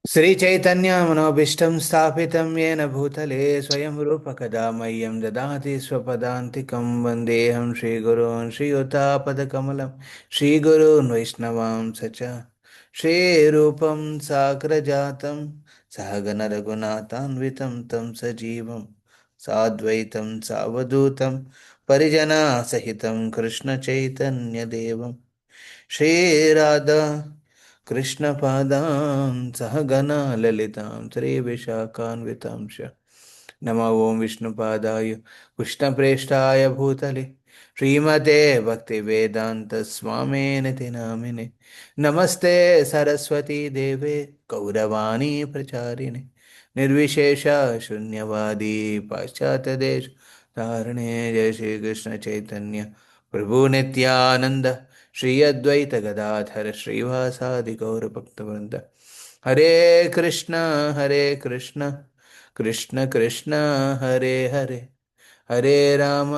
श्रीचैतन्यमनोभीष्टं स्थापितं येन भूतले स्वयं रूपकदा मह्यं ददाति स्वपदान्तिकं वन्देऽहं श्रीगुरून् श्रीयुतापदकमलं श्रीगुरून् वैष्णवांस च श्रीरूपं साग्रजातं सहगणरघुनाथान्वितं तं सजीवं साद्वैतं सावधूतं परिजनासहितं कृष्णचैतन्यदेवं श्रीराधा कृष्णपादां सहगना ललितां श्रीविशाखान्वितांश नमो ॐ विष्णुपादाय कृष्णप्रेष्ठाय भूतले श्रीमते भक्तिवेदान्तस्वामिनिति नामिने नमस्ते सरस्वती देवे गौरवाणी प्रचारिणे निर्विशेष शून्यवादी पाश्चात्यदेश धारणे जय श्री कृष्ण चैतन्य प्रभु नित्यानंद श्री अद्वैत गदाधर श्रीवासादि गौर भक्तवृंद हरे कृष्ण कृष्ण कृष्ण हरे हरे हरे राम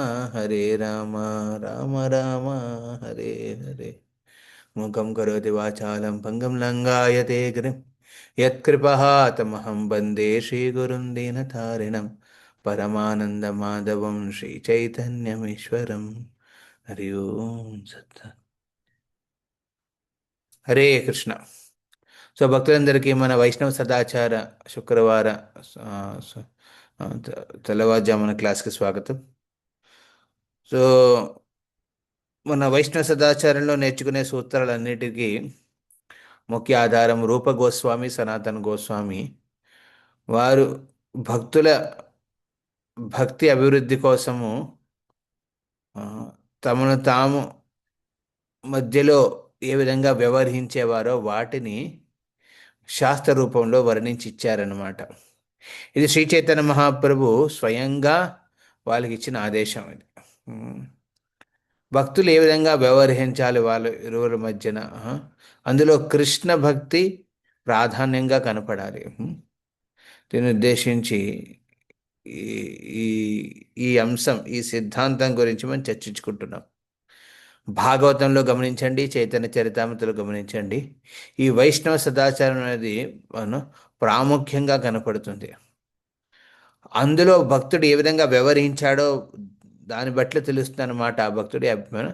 राम राम हरे हरे मूकं करोति वाचालं भङ्गं लङ्घयते गिरिं यत्कृपहातमहं वन्दे श्रीगुरुं दीनतारिणं परमानन्दमाधवं श्रीचैतन्यमीश्वरं हरि ओं सत् హరే కృష్ణ. సో భక్తులందరికీ మన వైష్ణవ సదాచార శుక్రవార ఆ, స- తెల్లవారుజామున క్లాస్కి స్వాగతం. సో మన వైష్ణవ సదాచారంలో నేర్చుకునే సూత్రాలన్నిటికీ ముఖ్య ఆధారం రూప గోస్వామి సనాతన గోస్వామి. వారు భక్తుల భక్తి అభివృద్ధి కోసము ఆ, తమను తాము మధ్యలో ఏ విధంగా వ్యవహరించేవారో వాటిని శాస్త్ర రూపంలో వర్ణించి ఇచ్చారన్నమాట. ఇది శ్రీ చైతన్య మహాప్రభు స్వయంగా వాళ్ళకి ఇచ్చిన ఆదేశం ఇది. ఉమ్. భక్తులు ఏ విధంగా వ్యవహరించాలి వాళ్ళ ఇరువురి మధ్యన, అందులో కృష్ణ భక్తి ప్రాధాన్యంగా కనపడాలి. దీన్ని ఉద్దేశించి ఈ ఈ ఈ అంశం, ఈ సిద్ధాంతం గురించి మనం చర్చించుకుంటున్నాం. భాగవతంలో గమనించండి, చైతన్య చరితామృతలో గమనించండి, ఈ వైష్ణవ సదాచారం అనేది మనం ప్రాముఖ్యంగా కనపడుతుంది. అందులో భక్తుడు ఏ విధంగా వ్యవహరించాడో దాన్ని బట్టి తెలుస్తుంది అన్నమాట. ఆ భక్తుడి అభిమానం,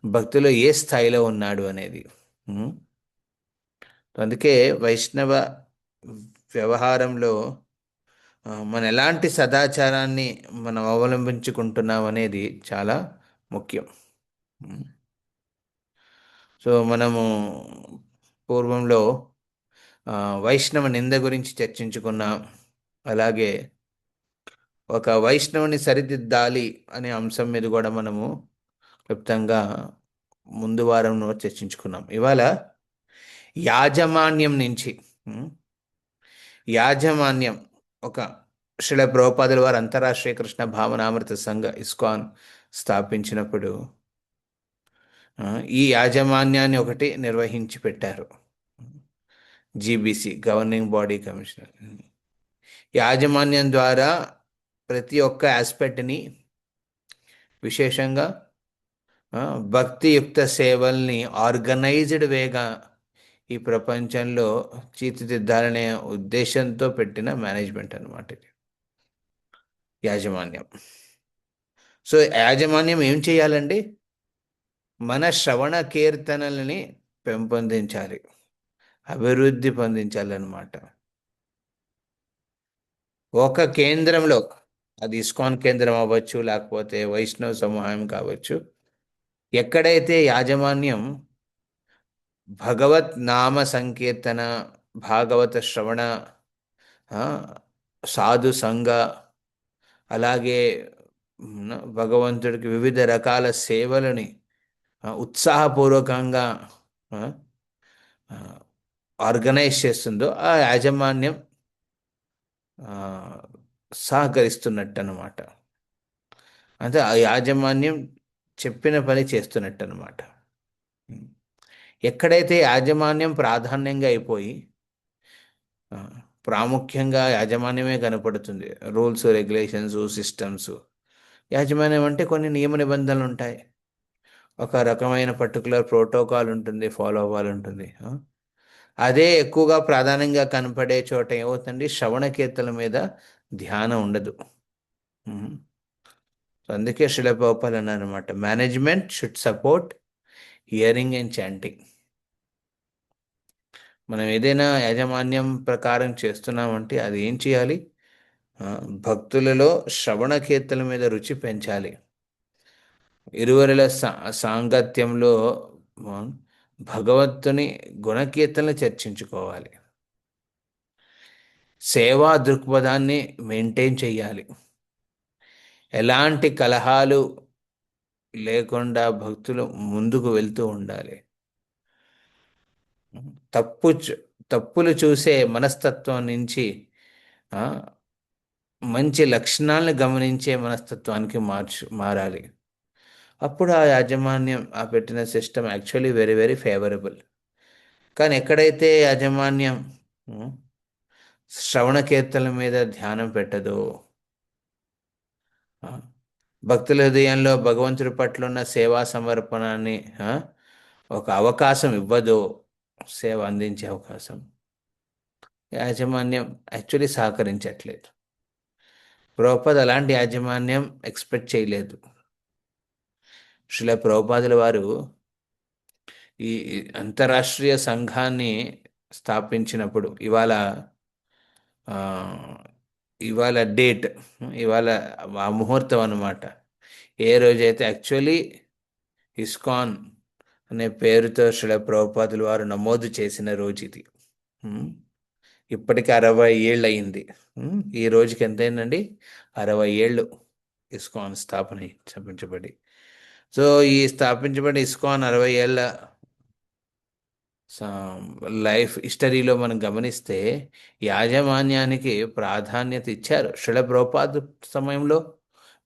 భక్తులు ఏ స్థాయిలో ఉన్నాడు అనేది. ఉం? అందుకే వైష్ణవ వ్యవహారంలో మనం ఎలాంటి సదాచారాన్ని మనం అవలంబించుకుంటున్నాం అనేది చాలా ముఖ్యం. ఉం? సో మనము పూర్వంలో వైష్ణవ నింద గురించి చర్చించుకున్నాం. అలాగే ఒక వైష్ణవుని సరిదిద్దాలి అనే అంశం మీద కూడా మనము క్లుప్తంగా ముందు వారంలో చర్చించుకున్నాం. ఇవాళ యాజమాన్యం నుంచి, ఉం, యాజమాన్యం ఒక శ్రీల ప్రభుపాదుల వారు అంతర్రాష్ట్రీయ కృష్ణ భావనామృత సంఘ ఇస్కాన్ స్థాపించినప్పుడు ఆ, ఈ యాజమాన్యాన్ని ఒకటి నిర్వహించి పెట్టారు. GBC, governing body commissioner. యాజమాన్యం ద్వారా ప్రతి ఒక్క ఆస్పెక్ట్ని, విశేషంగా భక్తియుక్త సేవల్ని ఆర్గనైజ్డ్ వేగా ఈ ప్రపంచంలో తీర్చిదిద్దాలనే ఉద్దేశంతో పెట్టిన మేనేజ్మెంట్ అన్నమాట ఇది యాజమాన్యం. సో యాజమాన్యం ఏం చేయాలండి? మన శ్రవణ కీర్తనల్ని పెంపొందించాలి, అభివృద్ధి పొందించాలన్నమాట. ఒక కేంద్రంలో, అది ఇస్కాన్ కేంద్రం అవ్వచ్చు, లేకపోతే వైష్ణవ సమూహం కావచ్చు, ఎక్కడైతే యాజమాన్యం భగవత్ నామ సంకీర్తన, భాగవత శ్రవణ, ఆ, సాధు సంఘ, అలాగే భగవంతుడికి వివిధ రకాల సేవలని ఉత్సాహపూర్వకంగా ఆ, ఆ, ఆర్గనైజ్ చేస్తుందో ఆ యాజమాన్యం ఆ, సహకరిస్తున్నట్టు అనమాట. అంటే ఆ యాజమాన్యం చెప్పిన పని చేస్తున్నట్టు అనమాట. ఎక్కడైతే యాజమాన్యం ప్రాధాన్యంగా అయిపోయి ఆ, ప్రాముఖ్యంగా యాజమాన్యమే కనపడుతుంది, రూల్స్ రెగ్యులేషన్స్ సిస్టమ్స్. యాజమాన్యం అంటే కొన్ని నియమ నిబంధనలు ఉంటాయి, ఒక రకమైన పర్టికులర్ ప్రోటోకాల్ ఉంటుంది, ఫాలో అవ్వాలి ఉంటుంది. అదే ఎక్కువగా ప్రాధాన్యంగా కనపడే చోట ఏమవుతుంది, శ్రవణ కీర్తనల మీద ధ్యానం ఉండదు. ఉమ్. సో అందుకే శిల ప్రభుపాల్ అన్నారనమాట, management should support hearing and chanting. మనం ఏదైనా యాజమాన్యం ప్రకారం చేస్తున్నామంటే అది ఏం చేయాలి? ఆ, భక్తులలో శ్రవణ కీర్తనల మీద రుచి పెంచాలి. ఇరువురిల సాంగత్యంలో ఆ, భగవంతుని గుణకీర్తనలు చర్చించుకోవాలి. సేవా దృక్పథాన్ని మెయింటైన్ చేయాలి. ఎలాంటి కలహాలు లేకుండా భక్తులు ముందుకు వెళ్తూ ఉండాలి. తప్పు తప్పులు చూసే మనస్తత్వం నుంచి ఆ, మంచి లక్షణాలను గమనించే మనస్తత్వానికి మారాలి. అప్పుడు ఆ యాజమాన్యం, ఆ పెట్టిన system actually very very favourable. కానీ ఎక్కడైతే యాజమాన్యం ఉమ్, శ్రవణ కీర్తనల మీద ధ్యానం పెట్టదో, ఆ, భక్తుల హృదయంలో భగవంతుడి పట్ల ఉన్న సేవా సమర్పణాన్ని ఆ, ఒక అవకాశం ఇవ్వదో, సేవ అందించే అవకాశం, యాజమాన్యం యాక్చువల్లీ సహకరించట్లేదు. ప్రభుపాద్ అలాంటి యాజమాన్యం ఎక్స్పెక్ట్ చేయలేదు. శ్రీల ప్రభుపాదుల వారు ఈ అంతరాష్ట్రీయ సంఘాన్ని స్థాపించినప్పుడు, ఆ, ఇవాళ డేట్, ఇవాళ ఆ ముహూర్తం అన్నమాట. ఏ రోజైతే యాక్చువల్లీ ఇస్కాన్ అనే పేరుతో శ్రీల ప్రభుపాదుల వారు నమోదు చేసిన రోజు ఇది. ఉమ్. ఇప్పటికి 60 ఏళ్ళు అయింది. ఈ రోజుకి ఎంతైందండి? 60 ఏళ్ళు ఇస్కాన్ స్థాపించబడి. సో ఈ స్థాపించబడి ఇస్కాన్ 60 ఏళ్ళ సా- లైఫ్ హిస్టరీలో మనం గమనిస్తే యాజమాన్యానికి ప్రాధాన్యత ఇచ్చారు. శిల ప్రోపాద్ సమయంలో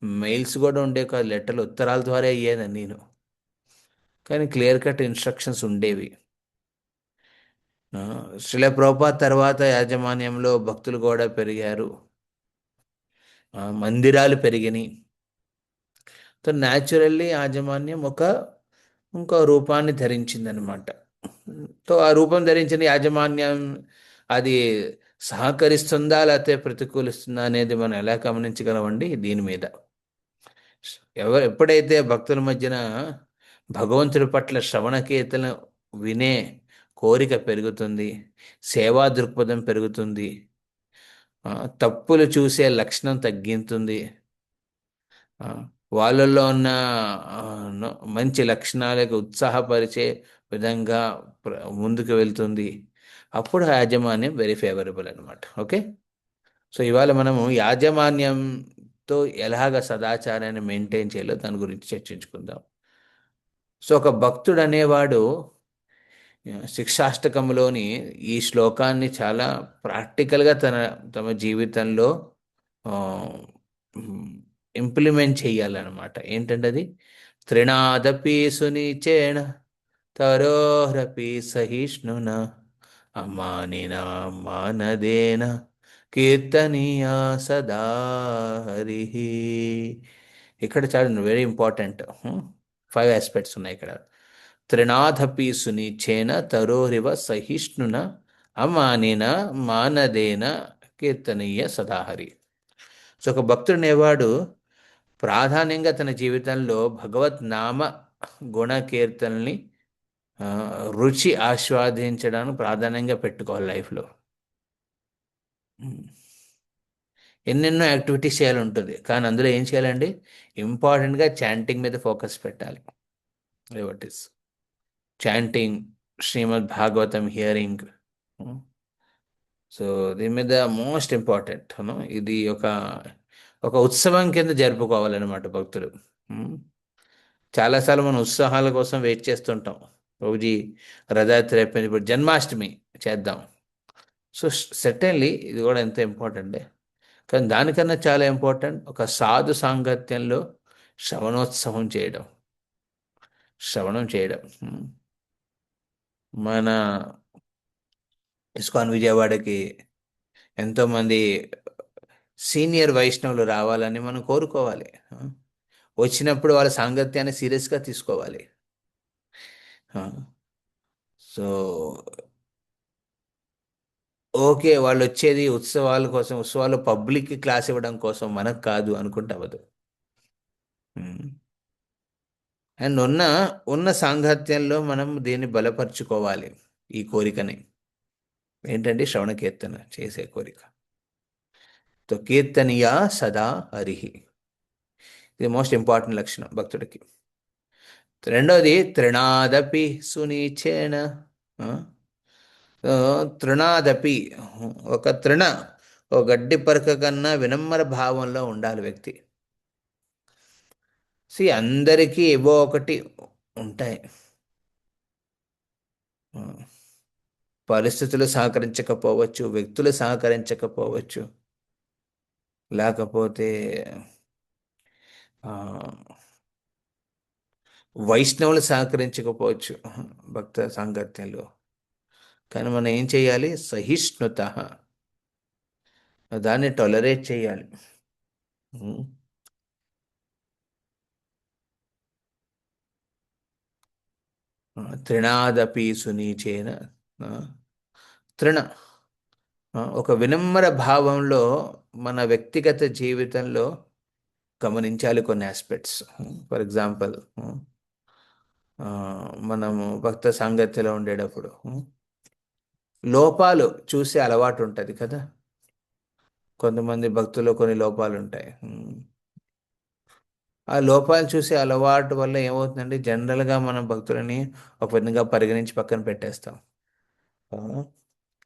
మెయిల్స్ కూడా ఉండే కాదు, లెటర్లు ఉత్తరాల ద్వారా అయ్యేదని నేను. కానీ క్లియర్ కట్ ఇన్స్ట్రక్షన్స్ ఉండేవి. ఆ, శిల ప్రోపాద్ తర్వాత యాజమాన్యంలో భక్తులు కూడా పెరిగారు, మందిరాలు పెరిగినాయి. సో న్యాచురల్లీ యాజమాన్యం ఇంకో రూపాన్ని ధరించిందనమాట. సో ఆ రూపం ధరించిన యాజమాన్యం అది సహకరిస్తుందా లేకపోతే ప్రతికూలిస్తుందా అనేది మనం ఎలా గమనించగలమండి దీని మీద. ఎప్పుడైతే భక్తుల మధ్యన భగవంతుడి పట్ల శ్రవణ కీర్తన వినే కోరిక పెరుగుతుంది, సేవా దృక్పథం పెరుగుతుంది, ఆ, తప్పులు చూసే లక్షణం తగ్గింతుంది, ఆ, వాళ్ళల్లో ఉన్న ఆ, మంచి లక్షణాలకు ఉత్సాహపరిచే విధంగా ముందుకు వెళ్తుంది. అప్పుడు యాజమాన్యం వెరీ ఫేవరబుల్ అనమాట. ఓకే. సో ఇవాళ మనము యాజమాన్యంతో ఎలాగ సదాచారాన్ని మెయింటైన్ చేయాలో దాని గురించి చర్చించుకుందాం. సో ఒక భక్తుడు అనేవాడు శిక్షాష్టకంలోని ఈ శ్లోకాన్ని చాలా ప్రాక్టికల్గా తమ జీవితంలో ఇంప్లిమెంట్ చేయాలన్నమాట. ఏంటంటే అది త్రినాదపి సునిచేణ తరోరపి సహిష్ణున అమానిన మానదేన కీర్తనీయ సదా హరిః. ఇక్కడ చాలా వెరీ ఇంపార్టెంట్ 5 ఆస్పెక్ట్స్ ఉన్నాయి ఇక్కడ. త్రినాథపి సునిచేన తరోరివ సహిష్ణున అమానిన మానదేన కీర్తనీయ సదాహరి. సో ఒక భక్తుడు అనేవాడు ప్రాధాన్యంగా తన జీవితంలో భగవత్ నామ గుణ కీర్తనల్ని ఆ, రుచి ఆస్వాదించడానికి ప్రాధాన్యంగా పెట్టుకోవాలి లైఫ్లో. ఎన్నెన్నో యాక్టివిటీస్ చేయాలి ఉంటుంది, కానీ అందులో ఏం చేయాలండి? ఇంపార్టెంట్గా చాంటింగ్ మీద ఫోకస్ పెట్టాలి. What is chanting, Srimad Bhagavatam hearing. So దీని మీద మోస్ట్ ఇంపార్టెంట్ ఇది ఒక ఒక ఉత్సవం కింద జరుపుకోవాలన్నమాట భక్తులు. ఉమ్. చాలాసార్లు మనం ఉత్సాహాల కోసం వెయిట్ చేస్తుంటాం. ప్రభుజీ రథయాత్ర అయిపోయింది, ఇప్పుడు జన్మాష్టమి చేద్దాం. సో సెటన్లీ ఇది కూడా ఎంత ఇంపార్టెంటే, కానీ దానికన్నా చాలా ఇంపార్టెంట్ ఒక సాధు సాంగత్యంలో శ్రవణోత్సవం చేయడం, శ్రవణం చేయడం. మన ఇస్కాన్ విజయవాడకి ఎంతోమంది సీనియర్ వైష్ణవులు రావాలని మనం కోరుకోవాలి. వచ్చినప్పుడు వాళ్ళ సాంగత్యాన్ని సీరియస్గా తీసుకోవాలి. సో ఓకే, వాళ్ళు వచ్చేది ఉత్సవాల కోసం, ఉత్సవాలు పబ్లిక్కి క్లాస్ ఇవ్వడం కోసం, మనకు కాదు అనుకుంటే అవ్వదు. ఉమ్. అండ్ ఉన్న సాంగత్యంలో మనం దీన్ని బలపరుచుకోవాలి, ఈ కోరికని. ఏంటంటే శ్రవణ కీర్తన చేసే కోరిక. తో కీర్తనీయ సదా హరిహి, ఇది మోస్ట్ ఇంపార్టెంట్ లక్షణం భక్తుడికి. రెండోది తృణాదపి సునీచేన. ఆ, ఆ, తృణాదపి, ఒక తృణ, ఒక గడ్డి పరక కన్నా వినమ్ర భావంలో ఉండాలి వ్యక్తి. అందరికీ ఏవో ఒకటి ఉంటాయి. ఆ, పరిస్థితులు సహకరించకపోవచ్చు, వ్యక్తులు సహకరించకపోవచ్చు, లేకపోతే ఆ, వైష్ణవులు సహకరించకపోవచ్చు భక్త సాంగత్యంలో. కానీ మనం ఏం చేయాలి? సహిష్ణుత, దాన్ని టాలరేట్ చేయాలి. ఉం. తృణాదపి సునీచేన. ఆ, తృణ, ఒక వినమ్ర భావంలో మన వ్యక్తిగత జీవితంలో గమనించాలి కొన్ని ఆస్పెక్ట్స్. ఫర్ ఎగ్జాంపుల్, మనము భక్త సాంగత్యంలో ఉండేటప్పుడు లోపాలు చూసే అలవాటు ఉంటుంది కదా. కొంతమంది భక్తుల్లో కొన్ని లోపాలు ఉంటాయి. ఆ లోపాలు చూసే అలవాటు వల్ల ఏమవుతుందంటే జనరల్గా మనం భక్తులని ఒక విధంగా పరిగణించి పక్కన పెట్టేస్తాం. ఆ,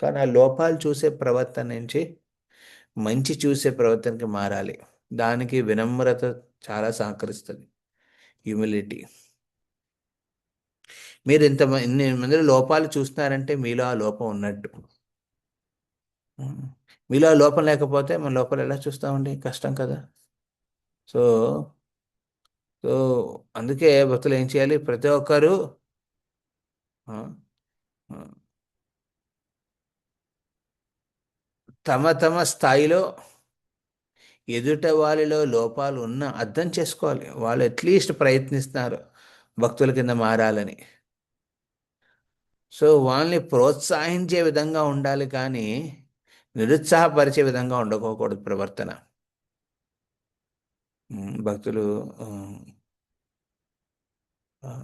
కానీ ఆ లోపాలు చూసే ప్రవర్తన నుంచి మంచి చూసే ప్రవర్తనకి మారాలి. దానికి వినమ్రత చాలా సహకరిస్తుంది, హ్యూమిలిటీ. మీరు ఇన్ని మందిలో లోపాలు చూస్తున్నారంటే మీలో ఆ లోపం ఉన్నట్టు. ఉమ్. మీలో ఆ లోపం లేకపోతే మన లోపల ఎలా చూస్తామండి? కష్టం కదా. సో సో అందుకే భక్తులు ఏం చేయాలి? ప్రతి ఒక్కరూ ఆ, ఆ, తమ తమ స్థాయిలో ఎదుట వాళ్ళలో లోపాలు ఉన్నా అర్థం చేసుకోవాలి. వాళ్ళు అట్లీస్ట్ ప్రయత్నిస్తున్నారు భక్తుల కింద మారాలని. సో వాళ్ళని ప్రోత్సహించే విధంగా ఉండాలి కానీ నిరుత్సాహపరిచే విధంగా ఉండకోకూడదు ప్రవర్తన. భక్తులు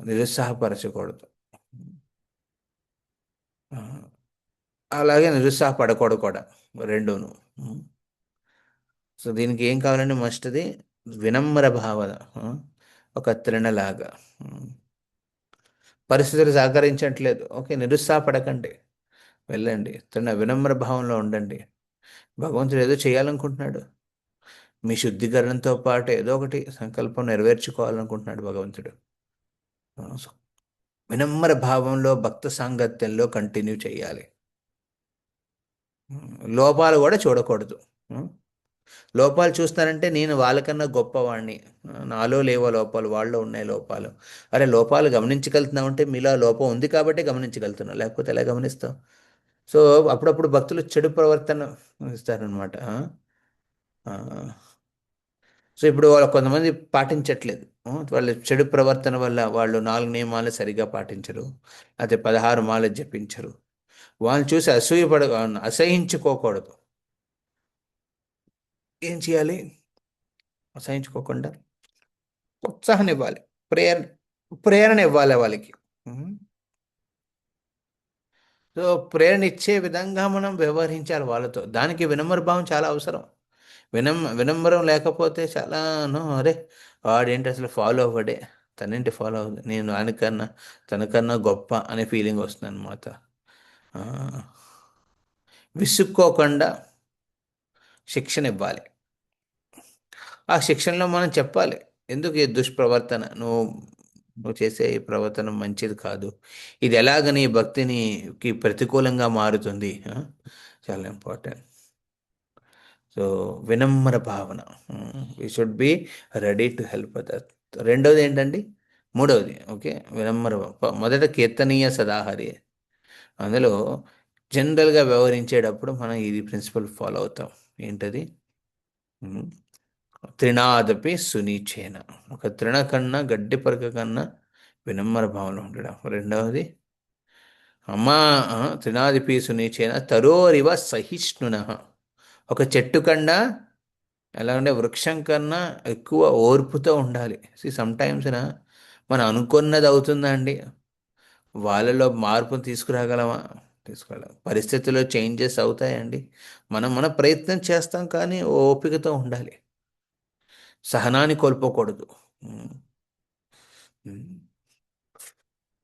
నిరుత్సాహపరచకూడదు. ఆ, అలాగే నిరుత్సాహపడకూడదు కూడా, రెండును. ఉమ్. సో దీనికి ఏం కావాలంటే మస్ట్ది వినమ్ర భావన. ఆ, ఒక తృణలాగా. ఉమ్. పరిస్థితులు సహకరించట్లేదు, ఓకే, నిరుత్సాహపడకండి, వెళ్ళండి, వినమ్ర భావంలో ఉండండి. భగవంతుడు ఏదో చేయాలనుకుంటున్నాడు, మీ శుద్ధీకరణతో పాటు ఏదో ఒకటి సంకల్పం నెరవేర్చుకోవాలనుకుంటున్నాడు భగవంతుడు. సో వినమ్ర భావంలో భక్త సాంగత్యంలో కంటిన్యూ చేయాలి. లోపాలు కూడా చూడకూడదు. ఉం? లోపాలు చూస్తానంటే నేను వాళ్ళకన్నా గొప్పవాడిని, నాలో లేవో లోపాలు, వాళ్ళలో ఉన్నాయి లోపాలు. అరే, లోపాలు గమనించగలుగుతున్నావు అంటే మీలో ఆ లోపం ఉంది కాబట్టి గమనించగలుగుతున్నావు, లేకపోతే ఎలా గమనిస్తావు? సో అప్పుడప్పుడు భక్తులు చెడు ప్రవర్తన ఇస్తారనమాట. సో ఇప్పుడు వాళ్ళు కొంతమంది పాటించట్లేదు. వాళ్ళ చెడు ప్రవర్తన వల్ల వాళ్ళు 4 నియమాలు సరిగా పాటించరు, అయితే 16 మాల జపించరు. వాళ్ళని చూసి అసహించుకోకూడదు. ఏం చేయాలి? అసహించుకోకుండా ఉత్సాహాన్ని ఇవ్వాలి, ప్రేరణ ప్రేరణ ఇవ్వాలి వాళ్ళకి. ఉం. సో ప్రేరణ ఇచ్చే విధంగా మనం వ్యవహరించాలి వాళ్ళతో. దానికి వినమ్ర భావం చాలా అవసరం. వినమ్రం లేకపోతే చాలా, నో, అరే వాడేంటి అసలు ఫాలో అవ్వడే, తనేంటి ఫాలో అవ్వదు, నేను ఆయనకన్నా తనకన్నా గొప్ప అనే ఫీలింగ్ వస్తుంది అనమాట. విసుక్కోకుండా శిక్షణ ఇవ్వాలి. ఆ శిక్షణలో మనం చెప్పాలి ఎందుకు ఈ దుష్ప్రవర్తన, నువ్వు చేసే ఈ ప్రవర్తన మంచిది కాదు, ఇది ఎలాగ నీ భక్తికి ప్రతికూలంగా మారుతుంది. చాలా ఇంపార్టెంట్. సో వినమ్ర భావన, we should be ready to help other. రెండోది ఏంటండి? మూడవది, ఓకే, వినమ్ర మొదట కీర్తనీయ సదాహరి. అందులో జనరల్గా వ్యవహరించేటప్పుడు మనం ఇది ప్రిన్సిపల్ ఫాలో అవుతాం. ఏంటది? ఉమ్, త్రినాదపి సునీచేన, ఒక తృణ కన్నా, గడ్డి పరక కన్నా వినమ్ర భావంలో ఉండడం. రెండవది అమ్మా త్రినాదిపి సునీచేన తరోరివ సహిష్ణున. ఒక చెట్టు కన్నా ఎలా ఉండే వృక్షం కన్నా ఎక్కువ ఓర్పుతో ఉండాలి. సమ్టైమ్స్ మనం అనుకున్నది అవుతుందండి, వాళ్ళలో మార్పును తీసుకురాగలమా? తీసుకురాగలం. పరిస్థితుల్లో చేంజెస్ అవుతాయండి. మనం మన ప్రయత్నం చేస్తాం, కానీ ఓపికతో ఉండాలి. సహనాన్ని కోల్పోకూడదు. ఉమ్. ఉమ్.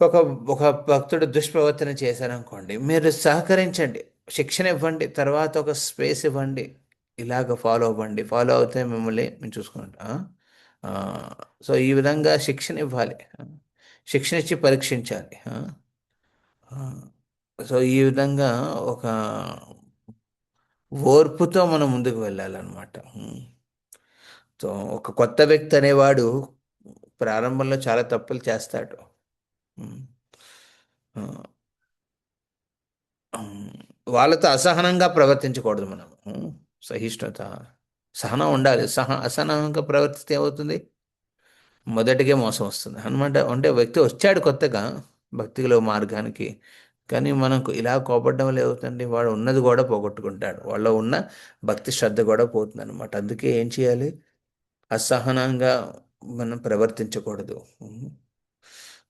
ఒక ఒక భక్తుడు దుష్ప్రవర్తన చేశారనుకోండి, మీరు సహకరించండి, శిక్షణ ఇవ్వండి, తర్వాత ఒక స్పేస్ ఇవ్వండి, ఇలాగ ఫాలో అవ్వండి, ఫాలో అవుతే మిమ్మల్ని మేము చూసుకుంటాం. సో ఈ విధంగా శిక్షణ ఇవ్వాలి. శిక్షణ ఇచ్చి పరీక్షించాలి. ఆ, సో ఈ విధంగా ఒక ఓర్పుతో మనం ముందుకు వెళ్ళాలన్నమాట. సో ఒక కొత్త వ్యక్తి అనేవాడు ప్రారంభంలో చాలా తప్పులు చేస్తాడు. ఉమ్. ఆ, ఉమ్. వాళ్ళతో అసహనంగా ప్రవర్తించకూడదు మనం. సహిష్ణుత, సహనం ఉండాలి. అసహనంగా ప్రవర్తిస్తే ఏమవుతుంది? మొదటికే మోసం వస్తుంది అనమాట. అంటే వ్యక్తి వచ్చాడు కొత్తగా భక్తిలో మార్గానికి, కానీ మనకు ఇలా కోపడడం వల్ల ఏమవుతుంది? వాడు ఉన్నది కూడా పోగొట్టుకుంటాడు, వాళ్ళలో ఉన్న భక్తి శ్రద్ధ కూడా పోతుంది అనమాట. అందుకే ఏం చేయాలి? అసహనంగా మనం ప్రవర్తించకూడదు.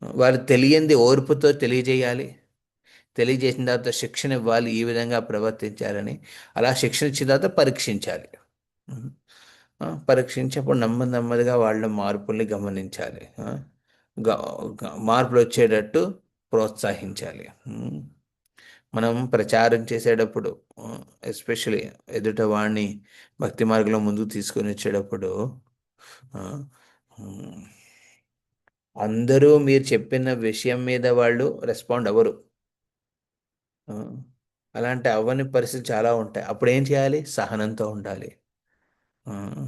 వారు తెలియంది ఓర్పుతో తెలియజేయాలి. తెలియజేసిన తర్వాత శిక్షణ ఇవ్వాలి, ఈ విధంగా ప్రవర్తించాలని. అలా శిక్షణ ఇచ్చిన తర్వాత పరీక్షించాలి. పరీక్షించేప్పుడు నెమ్మది నెమ్మదిగా వాళ్ళ మార్పుల్ని గమనించాలి. గ- మార్పులు వచ్చేటట్టు ప్రోత్సహించాలి. మనం ప్రచారం చేసేటప్పుడు, ఎస్పెషలీ ఎదుట వాడిని భక్తి మార్గంలో ముందుకు తీసుకొని వచ్చేటప్పుడు, ఆ, ఉమ్, అందరూ మీరు చెప్పిన విషయం మీద వాళ్ళు రెస్పాండ్ అవ్వరు. ఆ, అలాంటి అవ్వని పరిస్థితి చాలా ఉంటాయి. అప్పుడు ఏం చేయాలి? సహనంతో ఉండాలి. ఆ,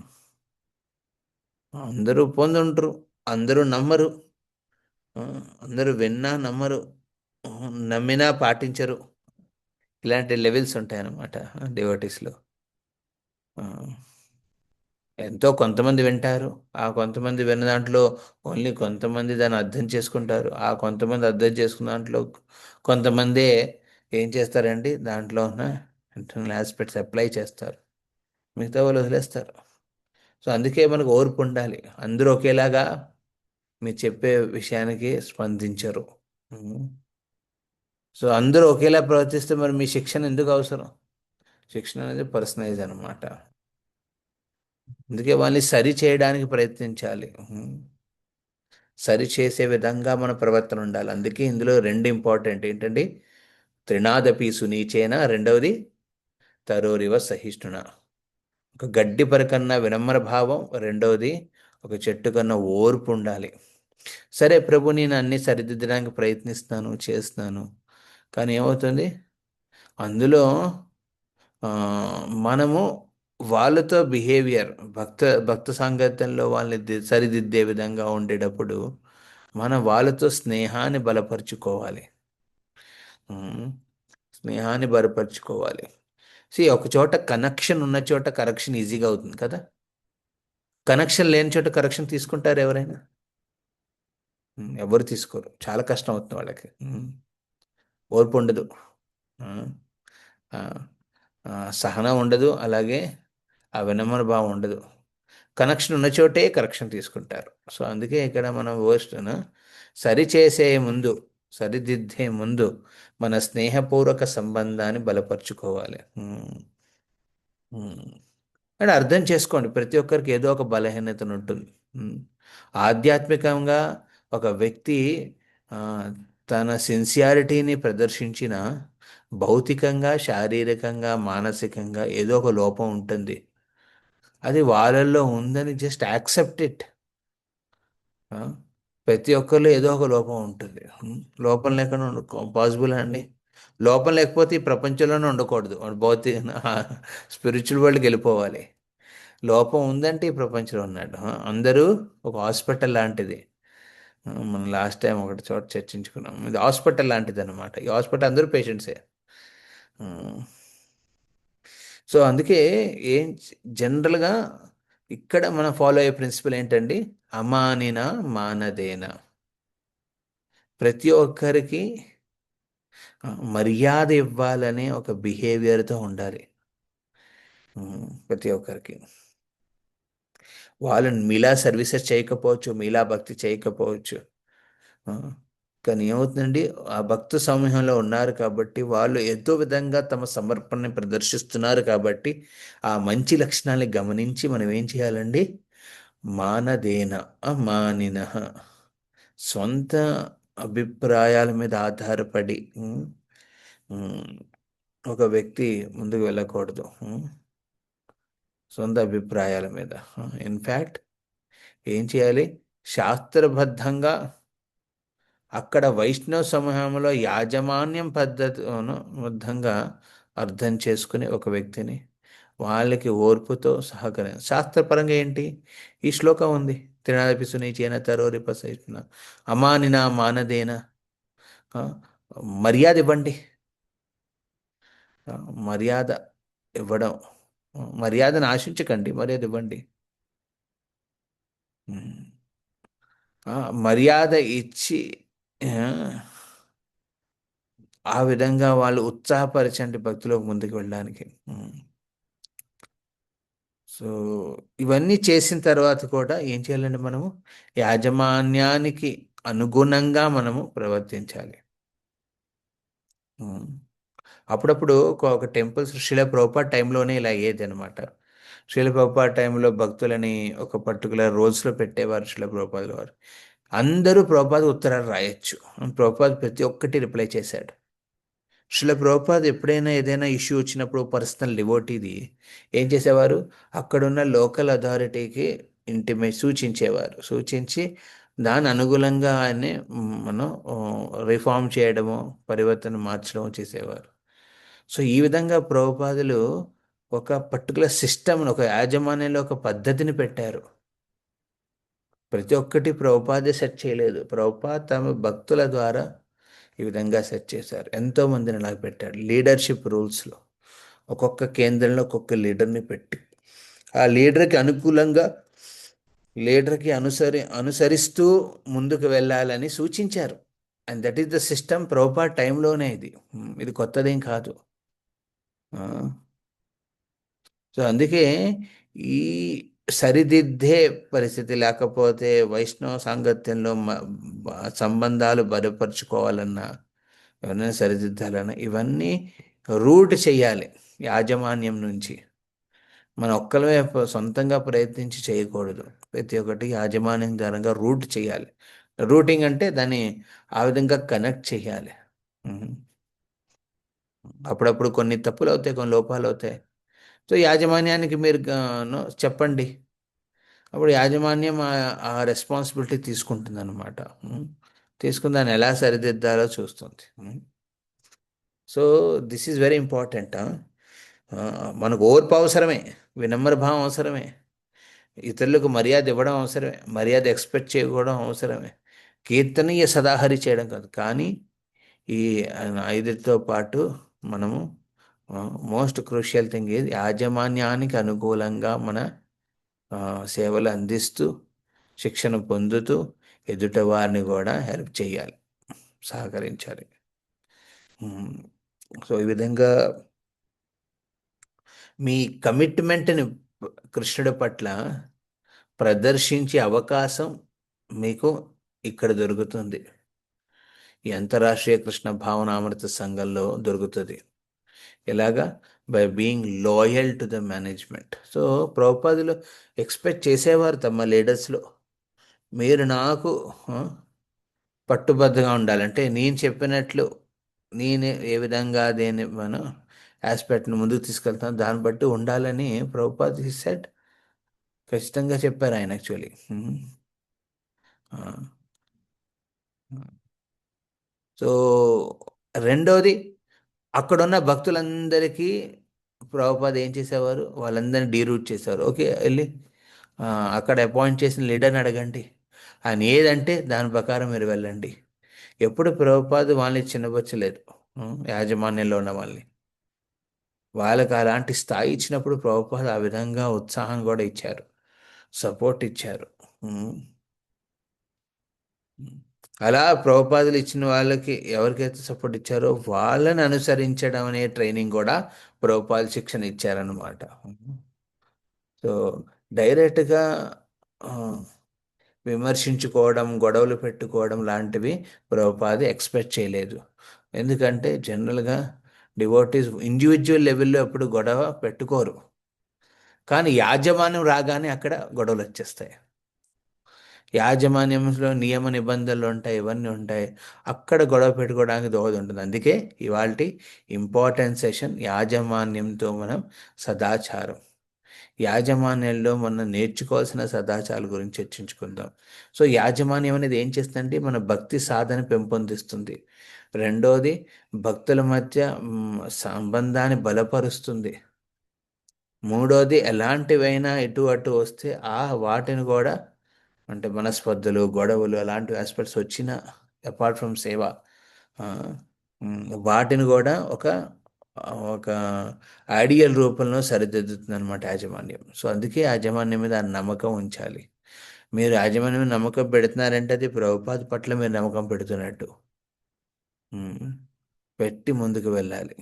అందరూ పొందుంటారు, అందరూ నమ్మరు. ఆ, అందరూ విన్నా నమ్మరు, ఆ, నమ్మినా పాటించరు. ఇలాంటి లెవెల్స్ ఉంటాయన్నమాట డివోటీస్లో. ఎంతో కొంతమంది వింటారు. ఆ కొంతమంది విన్న దాంట్లో ఓన్లీ కొంతమంది దాన్ని అర్థం చేసుకుంటారు. ఆ కొంతమంది అర్థం చేసుకున్న దాంట్లో కొంతమందే ఏం చేస్తారండి, దాంట్లో ఉన్న ఇంటర్నల్ ఆస్పెక్ట్స్ అప్లై చేస్తారు, మిగతా వాళ్ళు వదిలేస్తారు. సో అందుకే మనకు ఓర్పు ఉండాలి. అందరూ ఒకేలాగా మీరు చెప్పే విషయానికి స్పందించరు. ఉమ్. సో అందరూ ఒకేలా ప్రవర్తిస్తే మరి మీ శిక్షణ ఎందుకు అవసరం? శిక్షణ అనేది పర్సనలైజ్ అనమాట. అందుకే వాళ్ళని సరి చేయడానికి ప్రయత్నించాలి. సరి చేసే విధంగా మన ప్రవర్తన ఉండాలి. అందుకే ఇందులో రెండు ఇంపార్టెంట్ ఏంటండి? త్రినాదపి సునీచేన, రెండవది తరోరివ సహిష్ణున. ఒక గడ్డి పరకన్నా వినమ్ర భావం, రెండవది ఒక చెట్టు కన్నా ఓర్పు ఉండాలి. సరే ప్రభు, నేను అన్ని సరిదిద్దడానికి ప్రయత్నిస్తాను, చేస్తున్నాను, కానీ ఏమవుతుంది? అందులో ఆ, మనము వాళ్ళతో బిహేవియర్, భక్త సాంగత్యంలో వాళ్ళని సరిదిద్దే విధంగా ఉండేటప్పుడు మనం వాళ్ళతో స్నేహాన్ని బలపరుచుకోవాలి. ఉమ్, స్నేహాన్ని బలపరుచుకోవాలి. ఒక చోట కనెక్షన్ ఉన్న చోట కరెక్షన్ ఈజీగా అవుతుంది కదా. కనెక్షన్ లేని చోట కరెక్షన్ తీసుకుంటారు ఎవరైనా? ఎవరు తీసుకోరు, చాలా కష్టం అవుతుంది వాళ్ళకి. ఓర్పు ఉండదు. ఆ, ఆ, ఆ, సహనం ఉండదు, అలాగే ఆ వినమ్ర భావం ఉండదు. కనెక్షన్ ఉన్న చోటే కరెక్షన్ తీసుకుంటారు. సో అందుకే ఇక్కడ మనం వర్స్ట్ను సరిచేసే ముందు, సరిదిద్దే ముందు మన స్నేహపూర్వక సంబంధాన్ని బలపరుచుకోవాలి. ఉమ్. అంటే అర్థం చేసుకోండి, ప్రతి ఒక్కరికి ఏదో ఒక బలహీనతను ఉంటుంది. ఉమ్. ఆధ్యాత్మికంగా ఒక వ్యక్తి ఆ, తన సిన్సియారిటీని ప్రదర్శించిన, భౌతికంగా, శారీరకంగా, మానసికంగా ఏదో ఒక లోపం ఉంటుంది. అది వాళ్ళల్లో ఉందని జస్ట్ యాక్సెప్ట్ ఇట్. ప్రతి ఒక్కరిలో ఏదో ఒక లోపం ఉంటుంది. లోపం లేకుండా పాసిబుల్ అండి? లోపం లేకపోతే ఈ ప్రపంచంలోనే ఉండకూడదు, వాడు భౌతిక స్పిరిచువల్ వరల్డ్కి వెళ్ళిపోవాలి. లోపం ఉందంటే ఈ ప్రపంచంలో ఉన్నాడు. అందరూ ఒక హాస్పిటల్ లాంటిది. మనం లాస్ట్ టైం ఒకటి చోట చర్చించుకున్నాం, ఇది హాస్పిటల్ లాంటిది అనమాట. ఈ హాస్పిటల్ అందరూ పేషెంట్సే. సో అందుకే ఏం జనరల్గా ఇక్కడ మనం ఫాలో అయ్యే ప్రిన్సిపల్ ఏంటండి? అమానిన మానదేన. ప్రతి ఒక్కరికి మర్యాద ఇవ్వాలనే ఒక బిహేవియర్తో ఉండాలి. ప్రతి ఒక్కరికి వాళ్ళని మీలా సర్వీసెస్ చేయకపోవచ్చు, మీలా భక్తి చేయకపోవచ్చు. ఆ, కానీ ఏమవుతుందండి, ఆ భక్తు సమూహంలో ఉన్నారు కాబట్టి వాళ్ళు ఏదో విధంగా తమ సమర్పణని ప్రదర్శిస్తున్నారు కాబట్టి ఆ మంచి లక్షణాన్ని గమనించి మనం ఏం చేయాలండి? మానదేన అమానిన, సొంత అభిప్రాయాల మీద ఆధారపడి ఉమ్, ఒక వ్యక్తి ముందుకు వెళ్ళకూడదు. సొంత అభిప్రాయాల మీద. ఇన్ఫ్యాక్ట్ ఏం చేయాలి? శాస్త్రబద్ధంగా అక్కడ వైష్ణవ సమూహంలో యాజమాన్యం పద్ధతిను బద్ధంగా అర్థం చేసుకుని ఒక వ్యక్తిని వాళ్ళకి ఓర్పుతో శాస్త్రపరంగా ఏంటి? ఈ శ్లోకం ఉంది. త్రినాదపి సునీచేన తరోరిపసైన అమానిన మానదేన. ఆ, మర్యాద ఇవ్వండి. ఆ, మర్యాద ఇవ్వడం. మర్యాదను ఆశించకండి, మర్యాద ఇవ్వండి. ఉమ్. మర్యాద ఇచ్చి ఆ, ఆ విధంగా వాళ్ళు ఉత్సాహపరచండి భక్తిలోకి ముందుకు వెళ్ళడానికి. సో ఇవన్నీ చేసిన తర్వాత కూడా ఏం చేయాలండి మనము? యాజమాన్యానికి అనుగుణంగా మనము ప్రవర్తించాలి. ఉమ్. అప్పుడప్పుడు ఒక టెంపుల్స్ శిల ప్రభుపాద టైంలోనే ఇలా అయ్యేది అనమాట. శిల ప్రభుపాద టైంలో భక్తులని ఒక పర్టికులర్ రోల్స్లో పెట్టేవారు శిల ప్రభుపాదుల వారు. అందరూ ప్రభుపాద ఉత్తరాలు రాయొచ్చు. ప్రభుపాద ప్రతి ఒక్కటి రిప్లై చేశాడు. శిల ప్రభుపాద్ ఎప్పుడైనా ఏదైనా ఇష్యూ వచ్చినప్పుడు పర్సనల్ డివోటీది ఏం చేసేవారు? అక్కడున్న లోకల్ అథారిటీకి సూచించేవారు. సూచించి దాని అనుగుణంగా ఆయన్ని మనం రిఫార్మ్ చేయడము, పరివర్తన మార్చడం చేసేవారు. సో ఈ విధంగా ప్రభుపాదులు ఒక పర్టికులర్ సిస్టమ్ను, ఒక యాజమాన్యంలో ఒక పద్ధతిని పెట్టారు. ప్రతి ఒక్కటి ప్రభుపాదే సెట్ చేయలేదు. ప్రభుపాద్ తమ భక్తుల ద్వారా ఈ విధంగా సెట్ చేశారు. ఎంతోమందిని అలా పెట్టాడు లీడర్షిప్ రూల్స్లో. ఒక్కొక్క కేంద్రంలో ఒక్కొక్క లీడర్ని పెట్టి ఆ లీడర్కి అనుకూలంగా, లీడర్కి అనుసరిస్తూ ముందుకు వెళ్ళాలని సూచించారు. And that is the system. Prabhupad టైంలోనే ఇది కొత్తదేం కాదు. ఆ, సో అందుకే ఈ సరిదిద్దే పరిస్థితి లేకపోతే వైష్ణవ సాంగత్యంలో సంబంధాలు బలపరుచుకోవాలన్నా, ఎవరైనా సరిదిద్దాలన్నా ఇవన్నీ రూట్ చేయాలి యాజమాన్యం నుంచి. మన ఒక్కలమే సొంతంగా ప్రయత్నించి చేయకూడదు. ప్రతి ఒక్కటి యాజమాన్యం ద్వారా రూట్ చేయాలి. రూటింగ్ అంటే దాన్ని ఆ విధంగా కనెక్ట్ చేయాలి. ఉమ్. అప్పుడప్పుడు కొన్ని తప్పులు అవుతాయి, కొన్ని లోపాలు అవుతాయి. సో యాజమాన్యానికి మీరు చెప్పండి. అప్పుడు యాజమాన్యం ఆ రెస్పాన్సిబిలిటీ తీసుకుంటుంది అనమాట. తీసుకుని దాన్ని ఎలా సరిదిద్దాలో చూస్తుంది. So this is very important. మనకు ఓర్పు అవసరమే, వినమ్ర భావం అవసరమే, ఇతరులకు మర్యాద ఇవ్వడం అవసరమే, మర్యాద ఎక్స్పెక్ట్ చేయడం అవసరమే. కీర్తనీయ సదాహరి చేయడం కాదు, కానీ ఈ ఐదుతో పాటు మనము మోస్ట్ క్రూషియల్ థింగ్ ఇది యాజమాన్యానికి అనుకూలంగా మన సేవలు అందిస్తూ, శిక్షణ పొందుతూ, ఎదుట వారిని కూడా హెల్ప్ చేయాలి, సహకరించాలి. సో ఈ విధంగా మీ కమిట్మెంట్ని కృష్ణుడి పట్ల ప్రదర్శించే అవకాశం మీకు ఇక్కడ దొరుకుతుంది. ఈ అంతరాష్ట్రీయ కృష్ణ భావనామృత సంఘంలో దొరుకుతుంది. ఎలాగా? By being loyal to the management. So ప్రభుపాదులు ఎక్స్పెక్ట్ చేసేవారు తమ లీడర్స్లో, మీరు నాకు పట్టుబద్ధగా ఉండాలంటే నేను చెప్పినట్లు నేను ఏ విధంగా దేని మన ఆస్పెక్ట్ని ముందుకు తీసుకెళ్తాను దాన్ని బట్టి ఉండాలని ప్రభుపాద్ సెట్ ఖచ్చితంగా చెప్పారు ఆయన యాక్చువల్లీ. సో రెండోది, అక్కడున్న భక్తులందరికీ ప్రభుపాద్ ఏం చేసేవారు? వాళ్ళందరినీ డీరూట్ చేసేవారు. ఓకే, వెళ్ళి అక్కడ అపాయింట్ చేసిన లీడర్ని అడగండి, ఆయన ఏదంటే దాని ప్రకారం మీరు వెళ్ళండి. ఎప్పుడు ప్రభుపాద్ వాళ్ళని చిన్నబొచ్చలేదు. యాజమాన్యంలో ఉన్న వాళ్ళని, వాళ్ళకి అలాంటి స్థాయి ఇచ్చినప్పుడు ప్రభుపాద్ ఆ విధంగా ఉత్సాహం కూడా ఇచ్చారు, సపోర్ట్ ఇచ్చారు. అలా ప్రభుపాదులు ఇచ్చిన వాళ్ళకి ఎవరికైతే సపోర్ట్ ఇచ్చారో వాళ్ళని అనుసరించడం అనే ట్రైనింగ్ కూడా ప్రభుపాదులు శిక్షణ ఇచ్చారనమాట. సో డైరెక్ట్గా ఆ, విమర్శించుకోవడం, గొడవలు పెట్టుకోవడం లాంటివి ప్రభుపాద ఎక్స్పెక్ట్ చేయలేదు. ఎందుకంటే జనరల్గా డివోటీస్ ఇండివిజువల్ లెవెల్లో ఎప్పుడు గొడవ పెట్టుకోరు. కానీ యాజమాన్యం రాగానే అక్కడ గొడవలు వచ్చేస్తాయి. యాజమాన్యంలో నియమ నిబంధనలు ఉంటాయి, ఇవన్నీ ఉంటాయి. అక్కడ గొడవ పెట్టుకోవడానికి దోహదం ఉంటుంది. అందుకే ఇవాల్టి ఇంపార్టెంట్ సెషన్ యాజమాన్యంతో మనం సదాచారం. యాజమాన్యంలో మనం నేర్చుకోవాల్సిన సదాచారాల గురించి చర్చించుకుందాం. సో యాజమాన్యం అనేది ఏం చేస్తుందంటే మన భక్తి సాధన పెంపొందిస్తుంది. రెండోది భక్తుల మధ్య సంబంధాన్ని బలపరుస్తుంది. మూడోది ఎలాంటివైనా ఇటు అటు వస్తే వాటిని కూడా, అంటే మనస్పర్ధలు, గొడవలు అలాంటి ఆస్పెక్ట్స్ వచ్చిన అపార్ట్ ఫ్రమ్ సేవ, ఆ, వాటిని కూడా ఒక ఐడియల్ రూపంలో సరిదిద్దుతుంది అనమాట యాజమాన్యం. సో అందుకే యాజమాన్యం మీద ఆ నమ్మకం ఉంచాలి. మీరు యాజమాన్యం మీద నమ్మకం పెడుతున్నారంటే అది ప్రభుపాద పట్ల మీరు నమ్మకం పెడుతున్నట్టు. ఉమ్, పెట్టి ముందుకు వెళ్ళాలి.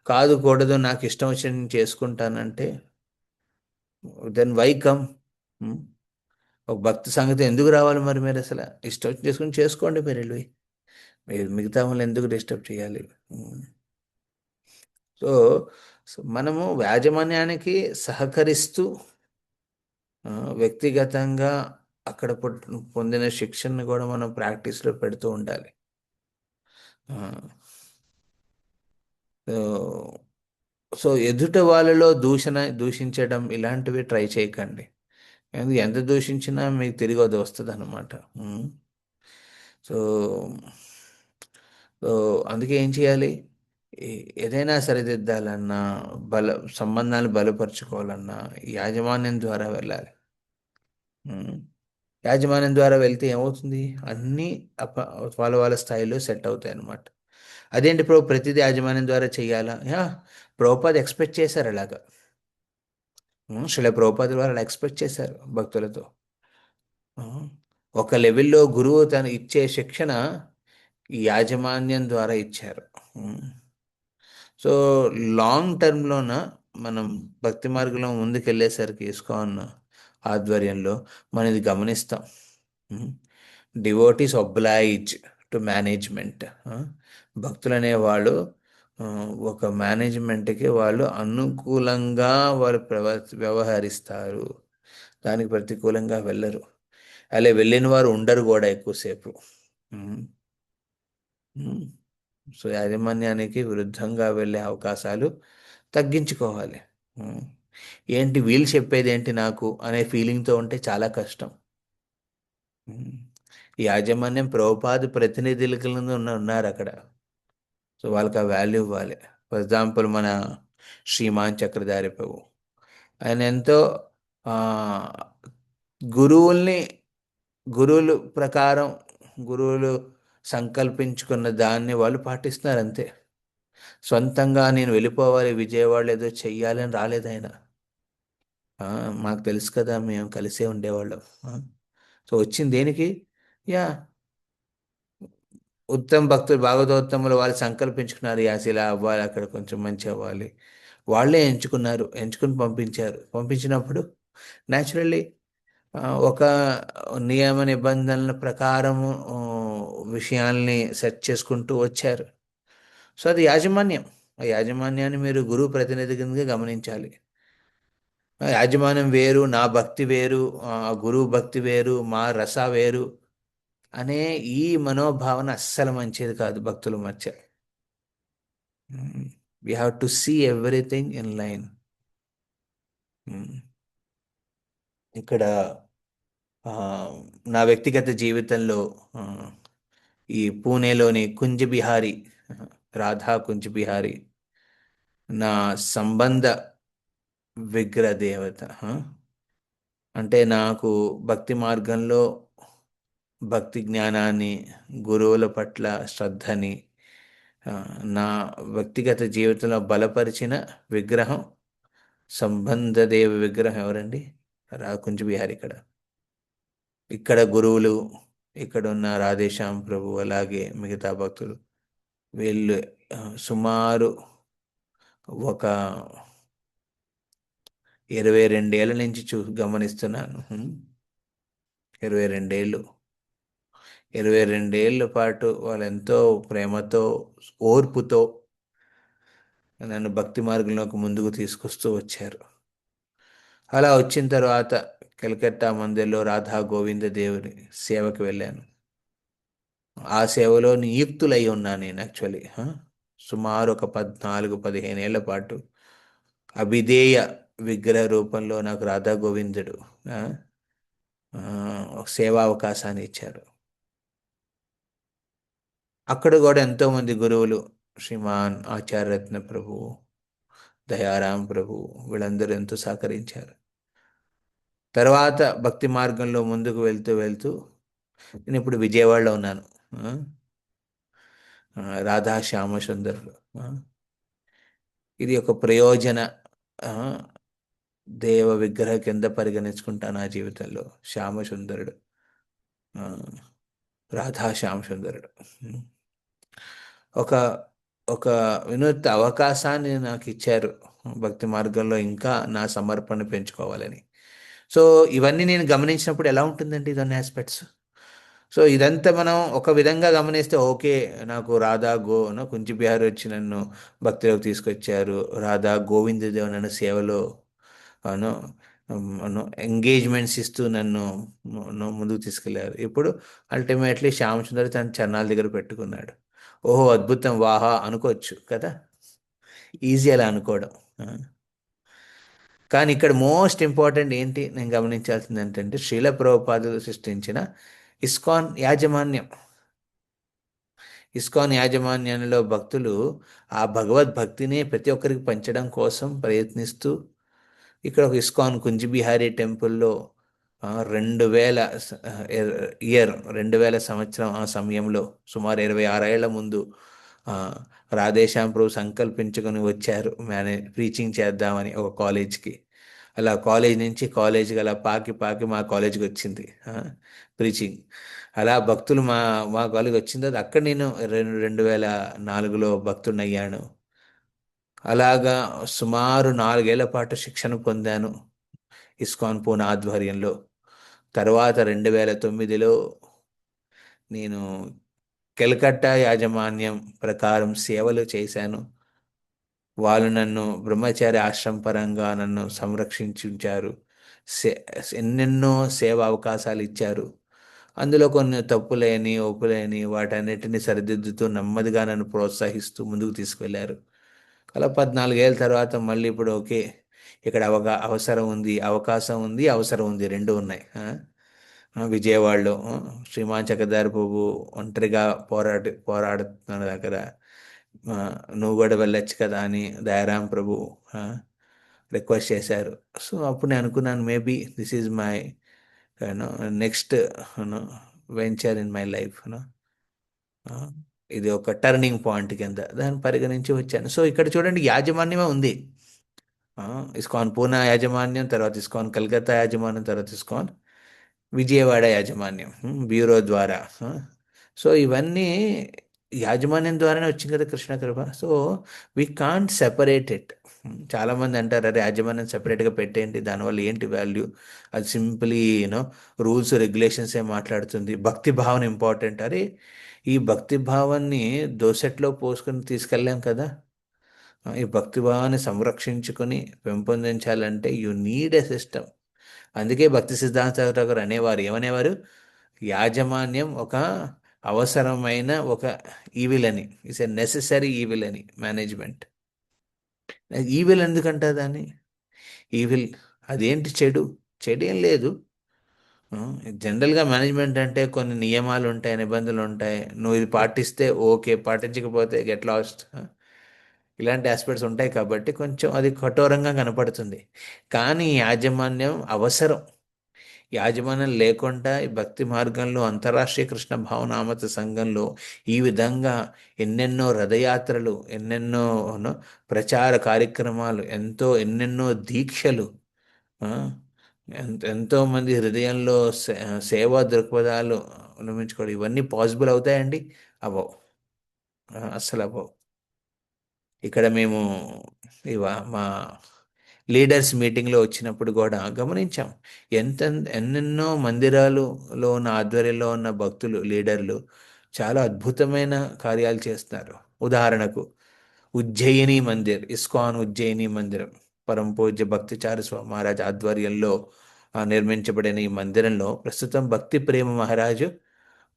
కాదు కూడదు నాకు ఇష్టం వచ్చి నేను చేసుకుంటానంటే దెన్ వై కమ్. ఒక భక్తి సంగతి ఎందుకు రావాలి మరి? మీరు అసలు ఇష్టం వచ్చి చేసుకోండి మీరు వెళ్ళి. మీరు మిగతా వాళ్ళని ఎందుకు డిస్టర్బ్ చేయాలి? ఉమ్. సో మనము యాజమాన్యానికి సహకరిస్తూ ఆ, వ్యక్తిగతంగా అక్కడ పొందిన శిక్షణను కూడా మనం ప్రాక్టీస్లో పెడుతూ ఉండాలి. ఆ, సో సో ఎదుట వాళ్ళలో దూషించడం ఇలాంటివి ట్రై చేయకండి. ఎంత దూషించినా మీకు తిరిగి అది వస్తుంది అనమాట. సో సో అందుకే ఏం చేయాలి? ఏదైనా సరిదిద్దాలన్నా, బల సంబంధాలు బలపరుచుకోవాలన్నా యాజమాన్యం ద్వారా వెళ్ళాలి. ఉమ్. యాజమాన్యం ద్వారా వెళ్తే ఏమవుతుంది? అన్నీ అప వాళ్ళ స్థాయిలో సెట్ అవుతాయి అన్నమాట. అదేంటి ప్రతిదీ యాజమాన్యం ద్వారా చెయ్యాలా? ప్రభుపాద ఎక్స్పెక్ట్ చేశారు అలాగా. శిల ప్రభుపాద వారు అలా ఎక్స్పెక్ట్ చేశారు భక్తులతో. ఆ, ఒక లెవెల్లో గురువు తను ఇచ్చే శిక్షణ ఈ యాజమాన్యం ద్వారా ఇచ్చారు. ఉమ్. సో లాంగ్ టర్మ్లోన మనం భక్తి మార్గంలో ముందుకెళ్ళేసరికి ఇస్కాన్ ఆధ్వర్యంలో మనం ఇది గమనిస్తాం. Devotees oblige to management. భక్తులు అనేవాళ్ళు ఆ, ఒక మేనేజ్మెంట్కి వాళ్ళు అనుకూలంగా వాళ్ళు వ్యవహరిస్తారు. దానికి ప్రతికూలంగా వెళ్ళరు. అలా వెళ్ళిన వారు ఉండరు కూడా ఎక్కువసేపు. ఉమ్. ఉమ్. సో యాజమాన్యానికి విరుద్ధంగా వెళ్ళే అవకాశాలు తగ్గించుకోవాలి. ఉమ్. ఏంటి వీళ్ళు చెప్పేది ఏంటి నాకు అనే ఫీలింగ్తో ఉంటే చాలా కష్టం. ఉమ్. ఈ యాజమాన్యం ప్రభుపాద ప్రతినిధుల కింద ఉన్నారు అక్కడ. సో వాళ్ళకి ఆ వాల్యూ ఇవ్వాలి. ఫర్ ఎగ్జాంపుల్ మన శ్రీమాన్ చక్రధారి ప్రభు, ఆయన ఎంతో ఆ, గురువుల్ని గురువులు ప్రకారం గురువులు సంకల్పించుకున్న దాన్ని వాళ్ళు పాటిస్తున్నారు అంతే. సొంతంగా నేను వెళ్ళిపోవాలి విజయవాడ ఏదో చెయ్యాలి అని రాలేదు ఆయన. మాకు తెలుసు కదా, మేము కలిసే ఉండేవాళ్ళం. ఆ, సో వచ్చింది దేనికి? యా, ఉత్తమ భక్తులు భాగవతోత్తములు వాళ్ళు సంకల్పించుకున్నారు, యాస్ ఇలా అవ్వాలి, అక్కడ కొంచెం మంచి అవ్వాలి. వాళ్ళే ఎంచుకుని పంపించారు. పంపించినప్పుడు న్యాచురల్లీ ఒక నియమ నిబంధనల ప్రకారము విషయాల్ని సెట్ చేసుకుంటూ వచ్చారు. సో అది యాజమాన్యం. ఆ యాజమాన్యాన్ని మీరు గురువు ప్రతినిధి కిందగా గమనించాలి. యాజమాన్యం వేరు, నా భక్తి వేరు, గురువు భక్తి వేరు, మా రస వేరు అనే ఈ మనోభావన అస్సలు మంచిది కాదు భక్తుల మధ్య. We have to see everything in line. ఇక్కడ ఆ, నా వ్యక్తిగత జీవితంలో ఆ, ఈ పూణేలోని కుంజ్ బిహారీ, రాధా కుంజ్ బిహారీ నా సంబంధ విగ్రహ దేవత. అంటే నాకు భక్తి మార్గంలో భక్తి జ్ఞానాన్ని, గురువుల పట్ల శ్రద్ధని ఆ, నా వ్యక్తిగత జీవితంలో బలపరిచిన విగ్రహం, సంబంధదేవ విగ్రహం ఎవరండి? కుంజ్ బిహారీ. ఇక్కడ గురువులు, ఇక్కడ ఉన్న రాధేశ్యామ్ ప్రభు అలాగే మిగతా భక్తులు వీళ్ళు సుమారు ఒక 22 ఏళ్ళ నుంచి గమనిస్తున్నాను. 22 ఏళ్ళు. 22 ఏళ్ళ పాటు వాళ్ళు ఎంతో ప్రేమతో, ఓర్పుతో నన్ను భక్తి మార్గంలోకి ముందుకు తీసుకొస్తూ వచ్చారు. అలా వచ్చిన తర్వాత కలకత్తా మందిర్లో రాధా గోవింద దేవుని సేవకి వెళ్ళాను. ఆ సేవలో నియుక్తులై ఉన్నాను నేను యాక్చువల్లీ. సుమారు ఒక 14-15 ఏళ్ల పాటు అభిధేయ విగ్రహ రూపంలో నాకు రాధా గోవిందుడు ఆ, ఆ, ఒక సేవా అవకాశాన్ని ఇచ్చారు. అక్కడ కూడా ఎంతోమంది గురువులు, శ్రీమాన్ ఆచార్యరత్న ప్రభు, దయారాం ప్రభు, వీళ్ళందరూ ఎంతో సహకరించారు. తర్వాత భక్తి మార్గంలో ముందుకు వెళ్తూ వెళ్తూ నేను ఇప్పుడు విజయవాడలో ఉన్నాను. ఆ, రాధా శ్యామ సుందరులు. ఆ, ఇది ఒక ప్రయోజన ఆ, దేవ విగ్రహ కింద పరిగణించుకుంటాను నా జీవితంలో. శ్యామ సుందరుడు, ఆ, రాధా శ్యామ సుందరుడు. ఒక ఒక వినూత్న అవకాశాన్ని నాకు ఇచ్చారు భక్తి మార్గంలో ఇంకా నా సమర్పణ పెంచుకోవాలని. సో ఇవన్నీ నేను గమనించినప్పుడు ఎలా ఉంటుందండి ఇదన్నీ ఆస్పెక్ట్స్. సో ఇదంతా మనం ఒక విధంగా గమనిస్తే ఓకే, నాకు రాధా కుంచి బిహారీ వచ్చి నన్ను భక్తిలోకి తీసుకొచ్చారు, రాధా గోవిందదేవ్ నన్ను సేవలో అను ఎంగేజ్మెంట్స్ ఇస్తూ ముందుకు తీసుకెళ్లారు. ఇప్పుడు అల్టిమేట్లీ శ్యామసుందర్ తన చరణాల దగ్గర పెట్టుకున్నాడు. ఓహో అద్భుతం, వాహా అనుకోవచ్చు కదా, ఈజీ అలా అనుకోవడం. ఆ. కానీ ఇక్కడ మోస్ట్ ఇంపార్టెంట్ ఏంటి నేను గమనించాల్సింది ఏంటంటే శ్రీల ప్రభుపాదులు సృష్టించిన ఇస్కాన్ యాజమాన్యం. ఇస్కాన్ యాజమాన్యంలో భక్తులు ఆ భగవద్భక్తిని ప్రతి ఒక్కరికి పంచడం కోసం ప్రయత్నిస్తూ ఇక్కడ ఒక ఇస్కాన్ కుంజిబిహారీ టెంపుల్లో 2000 ఇయర్ 2000 సంవత్సరం ఆ సమయంలో సుమారు 26 ఏళ్ల ముందు ఆ, రాధేశ్యామ్ ప్రభు సంకల్పించుకొని వచ్చారు ప్రీచింగ్ చేద్దామని ఒక కాలేజ్కి. అలా కాలేజ్ నుంచి కాలేజ్కి అలా పాకి పాకి మా కాలేజ్కి వచ్చింది ప్రీచింగ్. అలా భక్తులు మా కాలేజ్కి వచ్చిన తర్వాత అక్కడ నేను 2004లో భక్తుడిని అయ్యాను. అలాగా సుమారు 4 ఏళ్ల పాటు శిక్షణ పొందాను ఇస్కాన్ పూనా ఆధ్వర్యంలో. తర్వాత 2009లో నేను కెల్కట్టా యాజమాన్యం ప్రకారం సేవలు చేశాను. వాళ్ళు నన్ను బ్రహ్మచారి ఆశ్రమ పరంగా నన్ను సంరక్షించారు. సే ఎన్నెన్నో సేవా అవకాశాలు ఇచ్చారు. అందులో కొన్ని తప్పులేని ఒప్పులేని వాటన్నిటిని సరిదిద్దుతూ నెమ్మదిగా నన్ను ప్రోత్సహిస్తూ ముందుకు తీసుకెళ్లారు. అలా 14 ఏళ్ళ తర్వాత మళ్ళీ ఇప్పుడు ఓకే, ఇక్కడ అవసరం ఉంది, అవకాశం ఉంది, అవసరం ఉంది, రెండు ఉన్నాయి. విజయవాడలో శ్రీమాన్ చక్రధారి ప్రభు ఒంటరిగా పోరాడుతున్నాడు అక్కడ. ఆ, నువ్వు కూడా వెళ్ళొచ్చు కదా అని దయారాం ప్రభు రిక్వెస్ట్ చేశారు. సో అప్పుడు నేను అనుకున్నాను maybe this is my next venture in my life. ఇది ఒక టర్నింగ్ పాయింట్ కింద దాన్ని పరిగణించి వచ్చాను. సో ఇక్కడ చూడండి యాజమాన్యమే ఉంది. ఇస్కాన్ పూనా యాజమాన్యం, తర్వాత ఇస్కాన్ కలకత్తా యాజమాన్యం, తర్వాత ఇస్కాన్ విజయవాడ యాజమాన్యం బ్యూరో ద్వారా. సో ఇవన్నీ యాజమాన్యం ద్వారానే వచ్చింది కదా కృష్ణ కృప. So we can't separate it. చాలామంది అంటారు అరే యాజమాన్యం సెపరేట్గా పెట్టేయండి, దానివల్ల ఏంటి వాల్యూ, అది సింప్లీ రూల్స్ రెగ్యులేషన్సే మాట్లాడుతుంది, భక్తి భావన ఇంపార్టెంట్. అరే ఈ భక్తి భావాన్ని దోసెట్లో పోసుకొని తీసుకెళ్ళాం కదా. ఈ భక్తి భావాన్ని సంరక్షించుకొని పెంపొందించాలంటే యు నీడ్ ఎ సిస్టమ్. అందుకే భక్తి సిద్ధాంత గారు అనేవారు, ఏమనేవారు, యాజమాన్యం ఒక అవసరమైన ఒక ఈవిల్ అని, ఇట్స్ ఎ నెసెసరీ ఈవిల్ అని. మేనేజ్మెంట్ ఈవిల్ ఎందుకంటా దాన్ని, ఈవిల్ అదేంటి, చెడు, చెడు ఏం లేదు. జనరల్గా మేనేజ్మెంట్ అంటే కొన్ని నియమాలు ఉంటాయి, నిబంధనలు ఉంటాయి, నువ్వు ఇది పాటిస్తే ఓకే, పాటించకపోతే గెట్ లాస్ట్, ఇలాంటి ఆస్పెక్ట్స్ ఉంటాయి కాబట్టి కొంచెం అది కఠోరంగా కనపడుతుంది. కానీ యాజమాన్యం అవసరం. యాజమాన్యం లేకుండా ఈ భక్తి మార్గంలో అంతరాష్ట్రీయ కృష్ణ భావనామత సంఘంలో ఈ విధంగా ఎన్నెన్నో రథయాత్రలు, ఎన్నెన్నో ప్రచార కార్యక్రమాలు, ఎన్నెన్నో దీక్షలు, ఎంతో మంది హృదయంలో సేవా దృక్పథాలు అవలంబించుకోవడం, ఇవన్నీ పాసిబుల్ అవుతాయండి? అవ్వవు. అస్సలు అవ్వవు. ఇక్కడ మేము మా లీడర్స్ మీటింగ్లో వచ్చినప్పుడు కూడా గమనించాం. ఎంత ఎన్నెన్నో మందిరాలులో ఉన్న ఆధ్వర్యంలో ఉన్న భక్తులు, లీడర్లు చాలా అద్భుతమైన కార్యాలు చేస్తున్నారు. ఉదాహరణకు ఉజ్జయిని మందిర్, ఇస్కాన్ ఉజ్జయిని మందిరం, పరమ పూజ్య భక్తిచారు స్వామి మహారాజ్ ఆధ్వర్యంలో నిర్మించబడిన ఈ మందిరంలో ప్రస్తుతం భక్తి ప్రేమ మహారాజు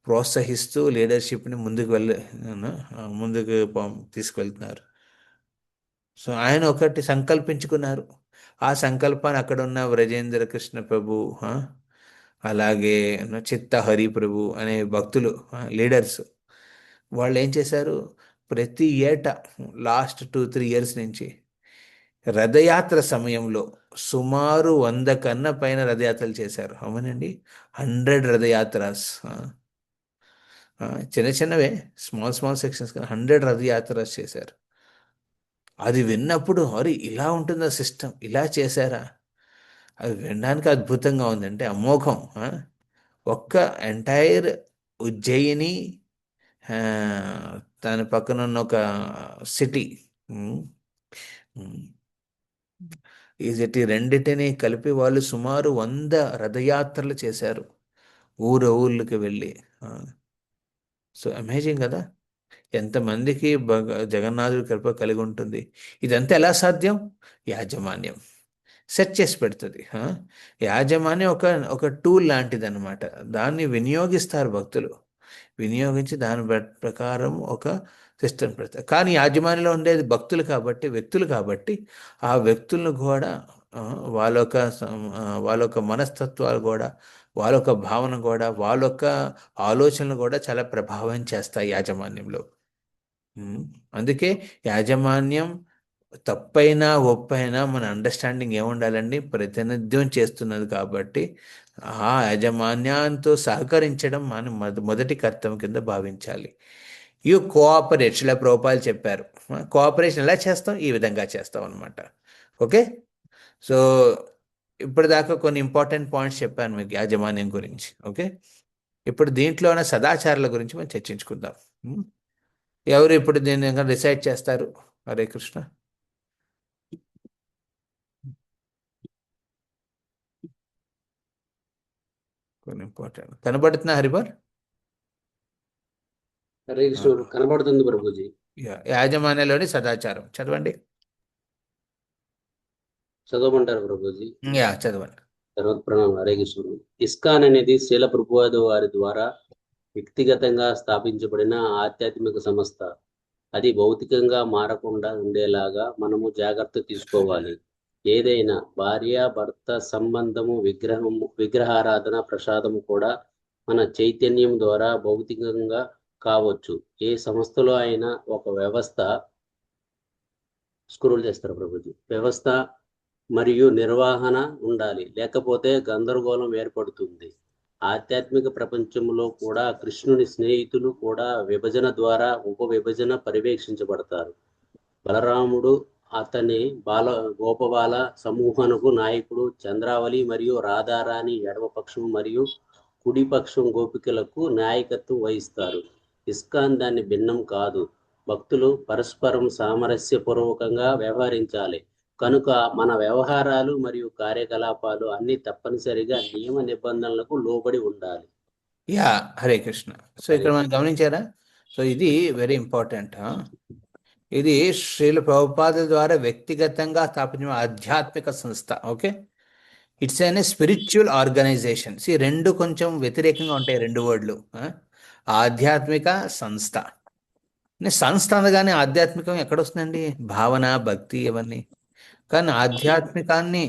ప్రోత్సహిస్తూ లీడర్షిప్ని ముందుకు తీసుకెళ్తున్నారు. సో ఆయన ఒకటి సంకల్పించుకున్నారు. ఆ సంకల్పాన్ని అక్కడ ఉన్న వ్రజేంద్ర కృష్ణ ప్రభు, అలాగే చిత్త హరి ప్రభు అనే భక్తులు, లీడర్స్, వాళ్ళు ఏం చేశారు? ప్రతి ఏటా లాస్ట్ 2-3 ఇయర్స్ నుంచి రథయాత్ర సమయంలో సుమారు 100 కన్నా పైన రథయాత్రలు చేశారు. అవునండి, 100 రథయాత్రాస్. చిన్న చిన్నవే, స్మాల్ స్మాల్ సెక్షన్స్, 100 రథయాత్రాస్ చేశారు. అది విన్నప్పుడు అరే ఇలా ఉంటుందా సిస్టమ్, ఇలా చేశారా? అది వినడానికి అద్భుతంగా ఉందంటే అమోఘం. ఒక్క ఎంటైర్ ఉజ్జయిని, ఆ, దాని పక్కన ఉన్న ఒక సిటీ, ఈ సిటీ రెండిటిని కలిపి వాళ్ళు సుమారు 100 రథయాత్రలు చేశారు, ఊళ్ళకి వెళ్ళి. సో అమేజింగ్ కదా, ఎంతమందికి జగన్నాథుడి కృప కలిగి ఉంటుంది. ఇదంతా ఎలా సాధ్యం? యాజమాన్యం సెట్ చేసి పెడుతుంది. యాజమాన్యం ఒక ఒక టూల్ లాంటిది అనమాట. దాన్ని వినియోగిస్తారు భక్తులు, వినియోగించి దాని ప్రకారం ఒక సిస్టమ్ పెడతారు. కానీ యాజమాన్యంలో ఉండేది భక్తులు కాబట్టి, వ్యక్తులు కాబట్టి, ఆ వ్యక్తులను కూడా వాళ్ళొక మనస్తత్వాలు కూడా, వాళ్ళొక భావన కూడా, వాళ్ళొక ఆలోచనలు కూడా చాలా ప్రభావం చేస్తాయి యాజమాన్యంలో. అందుకే యాజమాన్యం తప్పైనా ఒప్పైనా మన అండర్స్టాండింగ్ ఏముండాలండి? ప్రతినిధ్యం చేస్తున్నది కాబట్టి ఆ యాజమాన్యంతో సహకరించడం మన మొదటి కర్తవ్యం కింద భావించాలి. యు కోఆపరేట్, ఇలా ప్రోపాలు చెప్పారు. కోఆపరేషన్ ఎలా చేస్తాం? ఈ విధంగా చేస్తాం అనమాట. ఓకే. సో ఇప్పటిదాకా కొన్ని ఇంపార్టెంట్ పాయింట్స్ చెప్పాను మీకు యాజమాన్యం గురించి. ఓకే, ఇప్పుడు దీంట్లోనే సదాచారాల గురించి మనం చర్చించుకుందాం. ఎవరు ఇప్పుడు దీన్ని డిసైడ్ చేస్తారు? హరే కృష్ణ. కొన్ని ఇంపార్టెంట్ కనబడుతున్నా హరిబర్? కనబడుతుంది ప్రభుజీ. యాజమాన్యంలోని సదాచారం చదవండి. చదవమంటారు ప్రభుజీ? చదవండి. ప్రణామం. హరే కృష్ణుడు. ఇస్కాన్ అనేది శీల ప్రభుపాద వారి ద్వారా వ్యక్తిగతంగా స్థాపించబడిన ఆధ్యాత్మిక సంస్థ. అది భౌతికంగా మారకుండా ఉండేలాగా మనము జాగ్రత్త తీసుకోవాలి. ఏదైనా భార్య భర్త సంబంధము, విగ్రహారాధన, ప్రసాదము కూడా మన చైతన్యం ద్వారా భౌతికంగా కావచ్చు. ఏ సంస్థలో అయినా ఒక వ్యవస్థ, స్క్రోల్ చేస్తారు ప్రభుజీ, వ్యవస్థ మరియు నిర్వహణ ఉండాలి, లేకపోతే గందరగోళం ఏర్పడుతుంది. ఆధ్యాత్మిక ప్రపంచంలో కూడా కృష్ణుని స్నేహితులు కూడా విభజన ద్వారా ఉపవిభజన పర్యవేక్షించబడతారు. బలరాముడు అతని గోపబాల సమూహనకు నాయకుడు, చంద్రావళి మరియు రాధారాణి ఎడమపక్షం మరియు కుడిపక్షం గోపికలకు నాయకత్వం వహిస్తారు. ఇస్కాన్ దాన్ని భిన్నం కాదు. భక్తులు పరస్పరం సామరస్యపూర్వకంగా వ్యవహరించాలి. కనుక మన వ్యవహారాలు మరియు కార్యకలాపాలు అన్ని తప్పనిసరిగా నియమ నిబంధనలకు లోబడి ఉండాలి. హరే కృష్ణ. సో ఇక్కడ మనం గమనించారా? సో ఇది వెరీ ఇంపార్టెంట్. ఇది శ్రీల ప్రభుపాద ద్వారా వ్యక్తిగతంగా స్థాపించిన ఆధ్యాత్మిక సంస్థ. Okay, it's an spiritual organization. రెండు కొంచెం వ్యతిరేకంగా ఉంటాయి, రెండు వర్డ్లు. ఆధ్యాత్మిక సంస్థ. సంస్థ అనగానే ఆధ్యాత్మికం ఎక్కడొస్తుందండి? భావన, భక్తి, ఇవన్నీ. కానీ ఆధ్యాత్మికాన్ని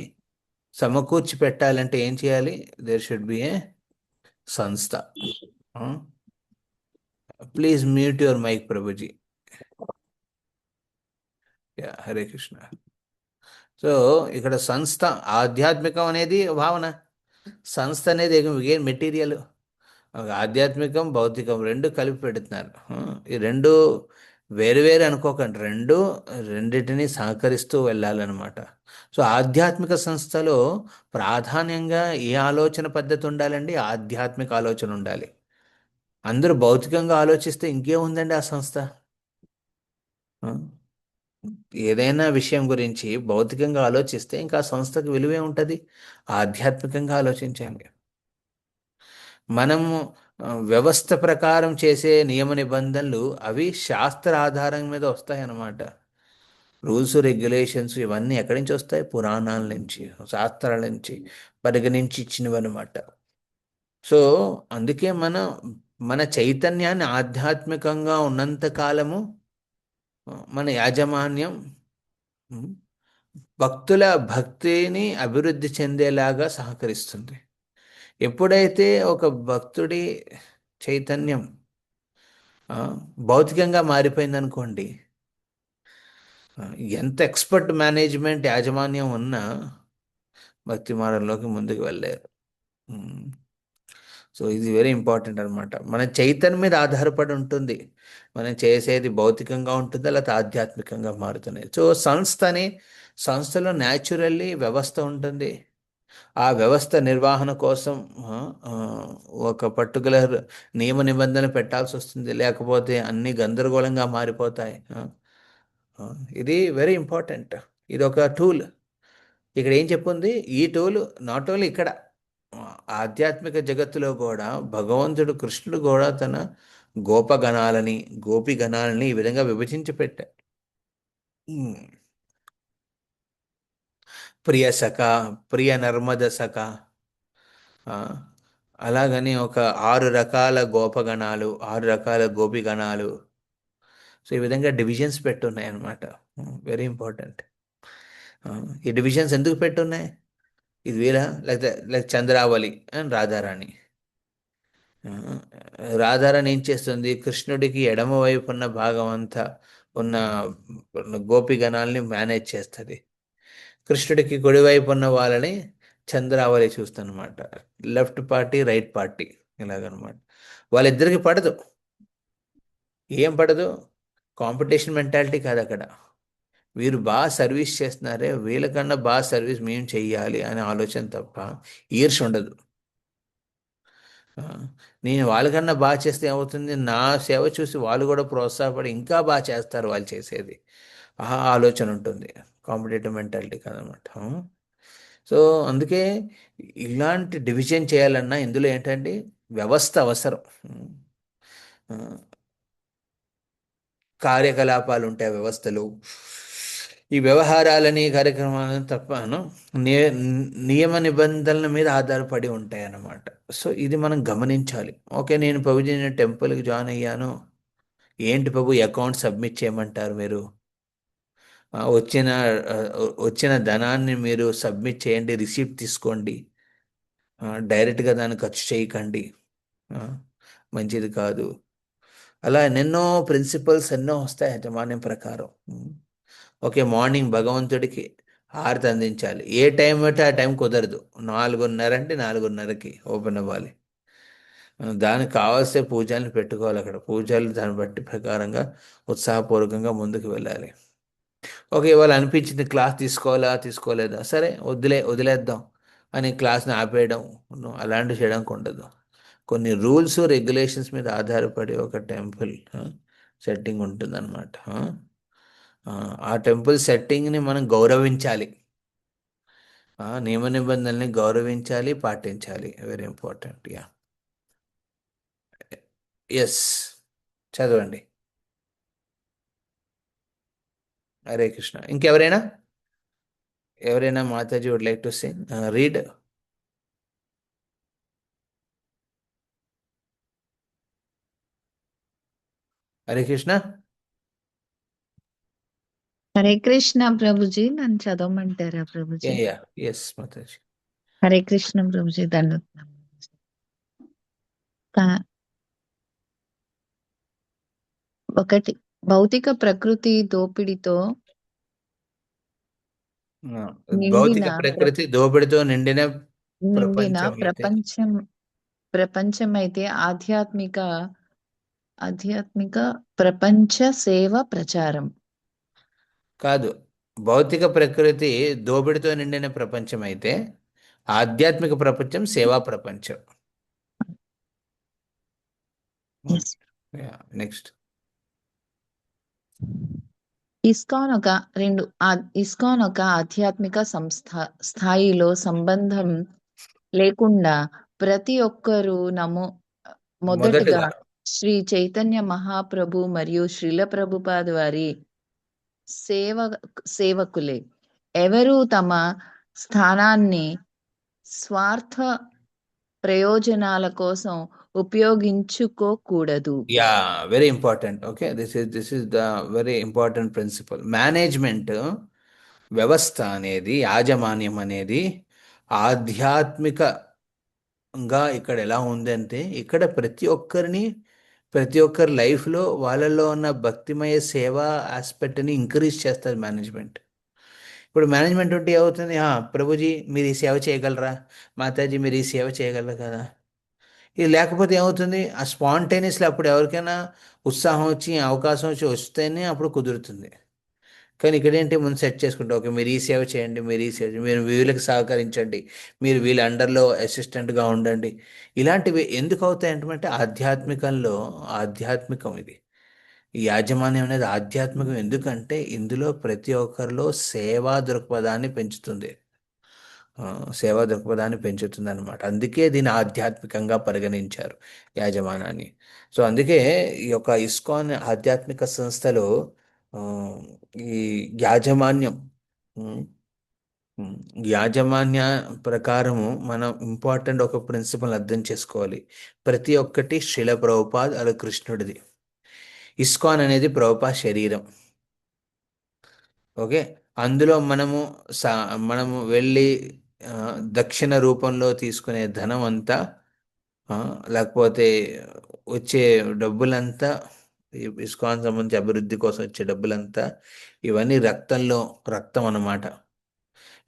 సమకూర్చి పెట్టాలంటే ఏం చేయాలి? దేర్ షుడ్ బి ఏ సంస్థ. Please mute your mic Prabhuji. Hare Krishna. So ఇక్కడ సంస్థ, ఆధ్యాత్మికం అనేది భావన, సంస్థ అనేది మెటీరియల్. ఆధ్యాత్మికం భౌతికం రెండు కలిపి పెడుతున్నారు. ఈ రెండు వేరు వేరు అనుకోకండి, రెండిటిని సహకరిస్తూ వెళ్ళాలన్నమాట. సో ఆధ్యాత్మిక సంస్థలో ప్రాధాన్యంగా ఏ ఆలోచన పద్ధతి ఉండాలండి? ఆధ్యాత్మిక ఆలోచన ఉండాలి. అందరూ భౌతికంగా ఆలోచిస్తే ఇంకేముందండి ఆ సంస్థ? ఆ? ఏదైనా విషయం గురించి భౌతికంగా ఆలోచిస్తే ఇంకా ఆ సంస్థకు విలువే ఉంటుంది. ఆధ్యాత్మికంగా ఆలోచించాలి. మనము వ్యవస్థ ప్రకారం చేసే నియమ నిబంధనలు అవి శాస్త్ర ఆధారం మీద వస్తాయి అన్నమాట. రూల్స్ రెగ్యులేషన్స్ ఇవన్నీ ఎక్కడి నుంచి వస్తాయి? పురాణాల నుంచి, శాస్త్రాల నుంచి పరిగణించి ఇచ్చినవి అనమాట. సో అందుకే మన చైతన్యాన్ని ఆధ్యాత్మికంగా ఉన్నంత కాలము మన యాజమాన్యం ఉమ్, భక్తుల భక్తిని అభివృద్ధి చెందేలాగా సహకరిస్తుంది. ఎప్పుడైతే ఒక భక్తుడి చైతన్యం ఆ, భౌతికంగా మారిపోయిందనుకోండి, ఆ, ఎంత ఎక్స్పర్ట్ మేనేజ్మెంట్ యాజమాన్యం ఉన్నా భక్తి మార్గంలోకి ముందుకు వెళ్ళలేరు. ఉమ్. సో ఇది వెరీ ఇంపార్టెంట్ అనమాట. మన చైతన్యం మీద ఆధారపడి ఉంటుంది మనం చేసేది భౌతికంగా ఉంటుందా లేకపోతే ఆధ్యాత్మికంగా మారుతుంది. సో సంస్థలో న్యాచురల్లీ వ్యవస్థ ఉంటుంది. ఆ వ్యవస్థ నిర్వహణ కోసం ఆ, ఆ, ఒక పర్టికులర్ నియమ నిబంధన పెట్టాల్సి వస్తుంది, లేకపోతే అన్ని గందరగోళంగా మారిపోతాయి. ఆ, ఇది వెరీ ఇంపార్టెంట్. ఇది ఒక టూల్. ఇక్కడ ఏం చెప్పుంది? ఈ టూల్ నాట్ ఓన్లీ ఇక్కడ, ఆ, ఆధ్యాత్మిక జగత్తులో కూడా భగవంతుడు కృష్ణుడు కూడా తన గోపగణాలని గోపిగణాలని ఈ విధంగా విభజించి పెట్టారు. ఉమ్. ప్రియ సఖ, ప్రియ నర్మద సఖ, ఆ, అలాగని ఒక 6 రకాల గోపగణాలు, 6 రకాల గోపిగణాలు. సో ఈ విధంగా డివిజన్స్ పెట్టున్నాయి అన్నమాట. Very important. ఈ డివిజన్స్ ఎందుకు పెట్టున్నాయి? ఇది వీరా లేకపోతే చంద్రావళి అండ్ రాధారాణి. ఆ, రాధారాణి ఏం చేస్తుంది? కృష్ణుడికి ఎడమ వైపు ఉన్న భాగం అంతా ఉన్న గోపిగణాలని మేనేజ్ చేస్తుంది. కృష్ణుడికి కుడివైపు ఉన్న వాళ్ళని చంద్రావళి చూస్తుందన్నమాట. లెఫ్ట్ పార్టీ, రైట్ పార్టీ, ఇలాగనమాట. వాళ్ళిద్దరికి పడదు. ఏం పడదు? కాంపిటీషన్ మెంటాలిటీ కాదు అక్కడ. వీరు బాగా సర్వీస్ చేస్తున్నారే, వీళ్ళకన్నా బాగా సర్వీస్ మేము చెయ్యాలి అనే ఆలోచన తప్ప ఈర్ష ఉండదు. ఆ, నేను వాళ్ళకన్నా బాగా చేస్తే ఏమవుతుంది? నా సేవ చూసి వాళ్ళు కూడా ప్రోత్సాహపడి ఇంకా బాగా చేస్తారు వాళ్ళు చేసేది. ఆ ఆలోచన ఉంటుంది. కాంపిటేటివ్ మెంటాలిటీ కాదనమాట. సో అందుకే ఇలాంటి డివిజన్ చేయాలన్నా ఇందులో ఏంటంటే వ్యవస్థ అవసరం. ఆ, కార్యకలాపాలు ఉంటాయి వ్యవస్థలు. ఈ వ్యవహారాలని కార్యక్రమాలను తప్పను నియ- నియమ నిబంధనల మీద ఆధారపడి ఉంటాయి అన్నమాట. సో ఇది మనం గమనించాలి. ఓకే, నేను ప్రభుజీ నేను టెంపుల్కి జాయిన్ అయ్యాను. ఏంటి ప్రభు అకౌంట్ సబ్మిట్ చేయమంటారు మీరు? ఆ, వచ్చిన ధనాన్ని మీరు సబ్మిట్ చేయండి, రిసీప్ట్ తీసుకోండి. డైరెక్ట్గా దాన్ని ఖర్చు చేయకండి. ఆ, మంచిది కాదు. అలా ఎన్నెన్నో ప్రిన్సిపల్స్ ఎన్నో వస్తాయి యజమాన్యం ప్రకారం. ఓకే, మార్నింగ్ భగవంతుడికి హారతి అందించాలి. ఏ టైం అంటే ఆ టైం కుదరదు. 4:30 అంటే 4:30కి ఓపెన్ అవ్వాలి. దానికి కావాల్సిన పూజల్ని పెట్టుకోవాలి. అక్కడ పూజలు దాన్ని బట్టి ప్రకారంగా ఉత్సాహపూర్వకంగా ముందుకు వెళ్ళాలి. ఓకే, ఇవాళ అనిపించింది క్లాస్ తీసుకోవాలా తీసుకోలేదా, సరే వదిలేద్దాం అని క్లాస్ని ఆపేయడం, అలాంటివి చేయడానికి ఉండదు. కొన్ని రూల్స్ రెగ్యులేషన్స్ మీద ఆధారపడి ఒక టెంపుల్ సెట్టింగ్ ఉంటుందన్నమాట. ఆ టెంపుల్ సెట్టింగ్ని మనం గౌరవించాలి. నియమ నిబంధనల్ని గౌరవించాలి, పాటించాలి. Very important. యా, ఎస్, చదవండి. హరే కృష్ణ. ఎవరైనా mataji would like to sing, read. Hare Krishna. Hare Krishna ప్రభుజీ, నన్ను చదవమంటారా ప్రభుజీ? Yeah, yes mataji. హరే కృష్ణ ప్రభుజీ, దండోతం. కా- ఒకటి, భౌతిక ప్రకృతి దోపిడితో ఆ, నిండిన భౌతిక ప్రకృతి దోపిడితో నిండిన నిండిన ప్రపంచం అయితే ప్రపంచమైతే ఆధ్యాత్మిక ఆధ్యాత్మిక ప్రపంచ సేవ ప్రచారం. కాదు. భౌతిక ప్రకృతి దోపిడితో నిండిన ప్రపంచం అయితే ఆధ్యాత్మిక ప్రపంచం సేవా ప్రపంచం. Yes. నెక్స్ట్. ఇస్కాన్ ఒక ఆధ్యాత్మిక సంస్థ. స్థాయిలో సంబంధం లేకుండా ప్రతి ఒక్కరూ మొదటగా మొదటగా శ్రీ చైతన్య మహాప్రభు మరియు శ్రీల ప్రభుపాద్ వారి సేవ సేవకులే. ఎవరు తమ స్థానాన్ని స్వార్థ ప్రయోజనాల కోసం ఉపయోగించుకోకూడదు. Yeah, very important. Okay, this is the very important principle. Management వ్యవస్థ అనేది, యాజమాన్యం అనేది ఆధ్యాత్మికంగా ఇక్కడ ఎలా ఉందంటే, ఇక్కడ ప్రతి ఒక్కరి లైఫ్లో వాళ్ళలో ఉన్న భక్తిమయ సేవా ఆస్పెక్ట్ని ఇంక్రీజ్ చేస్తారు మేనేజ్మెంట్. ఇప్పుడు మేనేజ్మెంట్ ఉంటే ఏమవుతుంది? ప్రభుజీ మీరు ఈ సేవ చేయగలరా, మాతాజీ మీరు ఈ సేవ చేయగలరా కదా. ఇది లేకపోతే ఏమవుతుంది? ఆ స్పాంటేనియస్లీ అప్పుడు ఎవరికైనా ఉత్సాహం వచ్చి అవకాశం వస్తేనే అప్పుడు కుదురుతుంది. కానీ ఇక్కడ ఏంటి, ముందు సెట్ చేసుకుంటాం, ఓకే మీరు ఈ సేవ చేయండి, మీరు ఈ సేవ చేయండి, మీరు వీళ్ళకి సహకరించండి, మీరు వీళ్ళ అండర్లో అసిస్టెంట్గా ఉండండి. ఇలాంటివి ఎందుకు అవుతాయి అంటే ఆధ్యాత్మికం ఇది. ఈ యాజమాన్యం అనేది ఆధ్యాత్మికం. ఎందుకంటే ఇందులో ప్రతి ఒక్కరిలో సేవా దృక్పథాన్ని పెంచుతుంది. సేవా దృక్పథాన్ని పెంచుతుంది అనమాట. అందుకే దీన్ని ఆధ్యాత్మికంగా పరిగణించారు యాజమానాన్ని. సో అందుకే ఈ యొక్క ఇస్కాన్ ఆధ్యాత్మిక సంస్థలో ఆ, ఈ యాజమాన్యం ఉమ్, ఉమ్, యాజమాన్య ప్రకారము మనం ఇంపార్టెంట్ ఒక ప్రిన్సిపల్ అర్థం చేసుకోవాలి. ప్రతి ఒక్కటి శిల ప్రభుపాద్ అలా కృష్ణుడిది. ఇస్కాన్ అనేది ప్రభుపాద్ శరీరం. ఓకే, అందులో మనము వెళ్ళి ఆ, దక్షిణ రూపంలో తీసుకునే ధనం అంతా, ఆ, లేకపోతే వచ్చే డబ్బులంతా, ఈ ఇస్కాన్ సంబంధించి అభివృద్ధి కోసం వచ్చే డబ్బులంతా, ఇవన్నీ రక్తం అన్నమాట.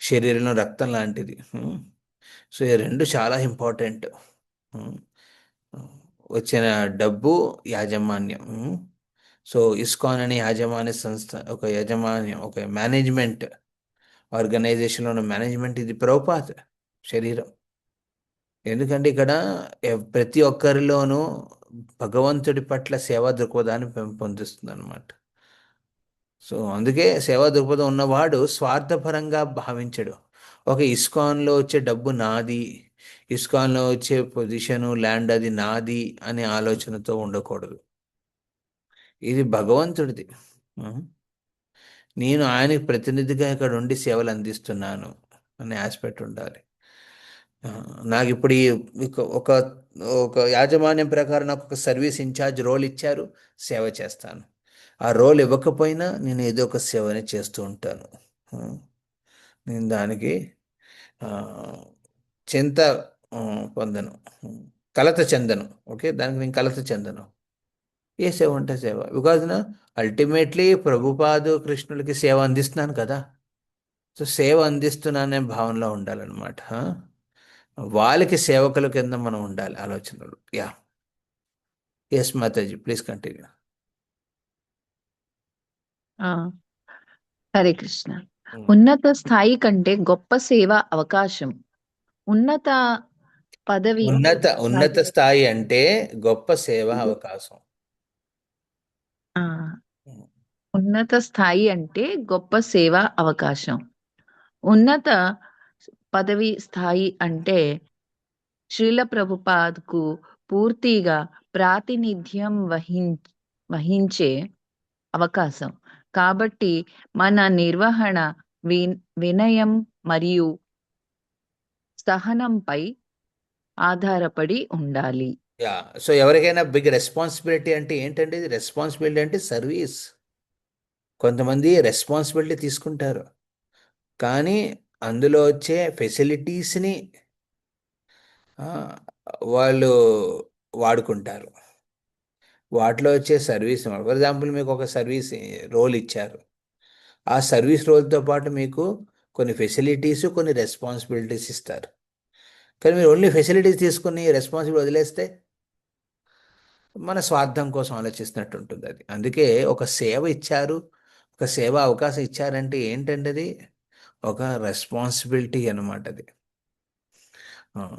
శరీరంలో రక్తం లాంటిది. సో ఈ రెండు చాలా ఇంపార్టెంట్. వచ్చిన డబ్బు, యాజమాన్యం. సో ఇస్కాన్ అనే యాజమాన్య సంస్థ, ఒక మేనేజ్మెంట్ ఆర్గనైజేషన్లో ఉన్న మేనేజ్మెంట్ ఇది ప్రభుపాద్ శరీరం. ఎందుకంటే ఇక్కడ ప్రతి ఒక్కరిలోనూ భగవంతుడి పట్ల సేవా దృక్పథాన్ని పెంపొందిస్తుంది అనమాట. సో అందుకే సేవా దృక్పథం ఉన్నవాడు స్వార్థపరంగా భావించడు. ఒక ఇస్కాన్లో వచ్చే డబ్బు నాది, ఇస్కాన్లో వచ్చే పొజిషను, ల్యాండ్ అది నాది అనే ఆలోచనతో ఉండకూడదు. ఇది భగవంతుడిది. నేను ఆయనకి ప్రతినిధిగా ఇక్కడ ఉండి సేవలు అందిస్తున్నాను అనే ఆస్పెక్ట్ ఉండాలి. నాకు ఇప్పుడు ఒక ఒక యాజమాన్యం ప్రకారం నాకు ఒక సర్వీస్ ఇన్ఛార్జ్ రోల్ ఇచ్చారు, సేవ చేస్తాను. ఆ రోల్ ఇవ్వకపోయినా నేను ఏదో ఒక సేవని చేస్తూ ఉంటాను. నేను దానికి చింత పొందను, కలత చెందను. ఓకే, దానికి నేను కలత చెందను. ఏ సేవ అంటే సేవ. బికాజ్ అల్టిమేట్లీ ప్రభుపాదు కృష్ణులకి సేవ అందిస్తున్నాను కదా. సో సేవ అందిస్తున్నానే భావనలో ఉండాలన్నమాట. వాళ్ళకి సేవకుల కింద మనం ఉండాలి ఆలోచనలు. యా, ఎస్ మాతాజీ, ప్లీజ్ కంటిన్యూ. హరే కృష్ణ. ఉన్నత స్థాయి కంటే గొప్ప సేవ అవకాశం. ఉన్నత పదవి ఉన్నత స్థాయి అంటే గొప్ప సేవా అవకాశం. ఉన్నత స్థాయి అంటే గొప్ప సేవా అవకాశం. ఉన్నత పదవి స్థాయి అంటే శ్రీల ప్రభుపాద్కు పూర్తిగా ప్రాతినిధ్యం వహించే అవకాశం. కాబట్టి మన నిర్వహణ వినయం మరియు సహనంపై ఆధారపడి ఉండాలి. యా, సో ఎవరికైనా బిగ్ రెస్పాన్సిబిలిటీ అంటే ఏంటంటే, ఇది రెస్పాన్సిబిలిటీ అంటే సర్వీస్. కొంతమంది రెస్పాన్సిబిలిటీ తీసుకుంటారు, కానీ అందులో వచ్చే ఫెసిలిటీస్ని వాళ్ళు వాడుకుంటారు. వాటిలో వచ్చే సర్వీస్, ఫర్ ఎగ్జాంపుల్ మీకు ఒక సర్వీస్ రోల్ ఇచ్చారు. ఆ సర్వీస్ రోల్తో పాటు మీకు కొన్ని ఫెసిలిటీస్, కొన్ని రెస్పాన్సిబిలిటీస్ ఇస్తారు. కానీ మీరు ఓన్లీ ఫెసిలిటీస్ తీసుకుని రెస్పాన్సిబిలిటీ వదిలేస్తే మన స్వార్థం కోసం ఆలోచిస్తున్నట్టు ఉంటుంది అది. అందుకే ఒక సేవ ఇచ్చారు, ఒక సేవ అవకాశం ఇచ్చారంటే ఏంటంటే అది ఒక రెస్పాన్సిబిలిటీ అన్నమాట అది. ఆ.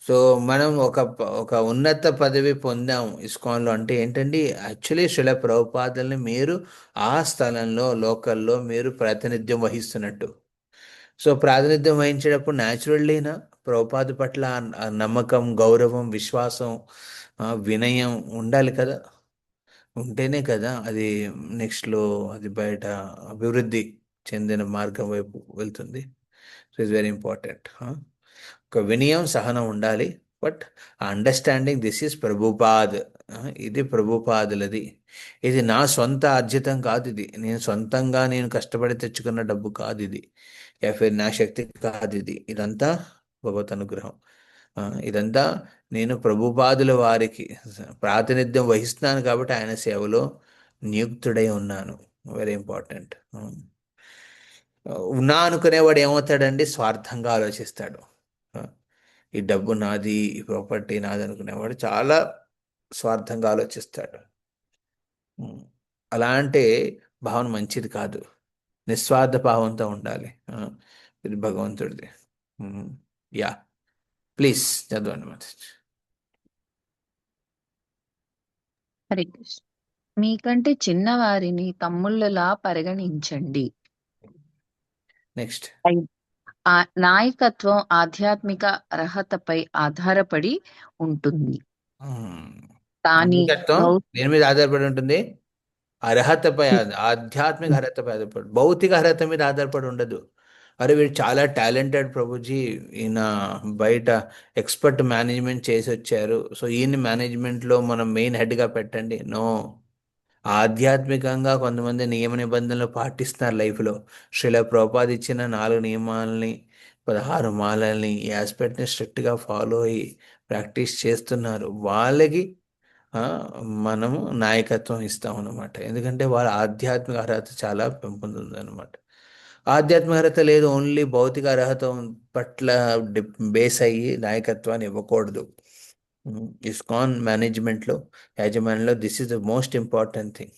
సో మనం ఒక ఉన్నత పదవి పొందాం ఇస్కాన్లో అంటే ఏంటండి, యాక్చువల్లీ శిల ప్రభుపాదుల్ని మీరు ఆ స్థలంలో లోకల్లో మీరు ప్రాతినిధ్యం వహిస్తున్నట్టు. సో ప్రాతినిధ్యం వహించేటప్పుడు న్యాచురల్లీనా ప్రభుపాద పట్ల ఆ నమ్మకం, గౌరవం, విశ్వాసం, వినయం ఉండాలి కదా. ఉంటేనే కదా అది నెక్స్ట్లో అది బయట అభివృద్ధి చెందిన మార్గం వైపు వెళ్తుంది. So it's very important. ఒక వినయం, సహనం ఉండాలి. But understanding this is Prabhupad. ఇది ప్రభుపాదులది. ఇది నా సొంత అర్జితం కాదు. ఇది నేను సొంతంగా నేను కష్టపడి తెచ్చుకున్న డబ్బు కాదు ఇది. నా శక్తి కాదు ఇది. ఇదంతా భగవత్ అనుగ్రహం. ఇదంతా నేను ప్రభుపాదుల వారికి ప్రాతినిధ్యం వహిస్తున్నాను కాబట్టి ఆయన సేవలో నియుక్తుడై ఉన్నాను. Very important. ఉన్నా అనుకునేవాడు ఏమవుతాడండి, స్వార్థంగా ఆలోచిస్తాడు. ఆ, ఈ డబ్బు నాది, ఈ ప్రాపర్టీ నాది అనుకునేవాడు చాలా స్వార్థంగా ఆలోచిస్తాడు. అలాంటి భావన మంచిది కాదు. నిస్వార్థ భావంతో ఉండాలి. ఇది భగవంతుడిది. యా, ప్లీజ్ చదవండి మాతాజీ. హరే కృష్ణ. మీకంటే చిన్నవారిని తమ్ముళ్ళలా పరిగణించండి. నెక్స్ట్. ఆ నాయకత్వం ఆధ్యాత్మిక అర్హతపై ఆధారపడి ఉంటుంది. కానీ నాయకత్వం భౌ- దేని మీద ఆధారపడి ఉంటుంది? అర్హతపై, ఆధ్యాత్మిక అర్హతపై ఆధారపడి, భౌతిక అర్హత మీద ఆధారపడి ఉండదు. అరే వీడు చాలా టాలెంటెడ్ ప్రభుజీ, ఈయన బయట ఎక్స్పర్ట్ మేనేజ్మెంట్ చేసి వచ్చారు, సో ఈయన మేనేజ్మెంట్లో మనం మెయిన్ హెడ్గా పెట్టండి. నో. ఆధ్యాత్మికంగా కొంతమంది నియమ నిబంధనలు పాటిస్తున్నారు లైఫ్లో. శ్రీల ప్రభుపాద ఇచ్చిన 4 నియమాలని, 16 మాలల్ని, ఈ ఆస్పెక్ట్ని స్ట్రిక్ట్గా ఫాలో అయ్యి ప్రాక్టీస్ చేస్తున్నారు. వాళ్ళకి ఆ, మనము నాయకత్వం ఇస్తాం అన్నమాట. ఎందుకంటే వాళ్ళ ఆధ్యాత్మిక అర్హత చాలా పెంపొందుతుంది అనమాట. ఆధ్యాత్మిక అర్హత లేదు, ఓన్లీ భౌతిక అర్హత పట్ల బేస్ అయ్యి నాయకత్వాన్ని ఇవ్వకూడదు. ఇస్కాన్ మేనేజ్మెంట్లో, యాజమాన్యంలో this is the most important thing.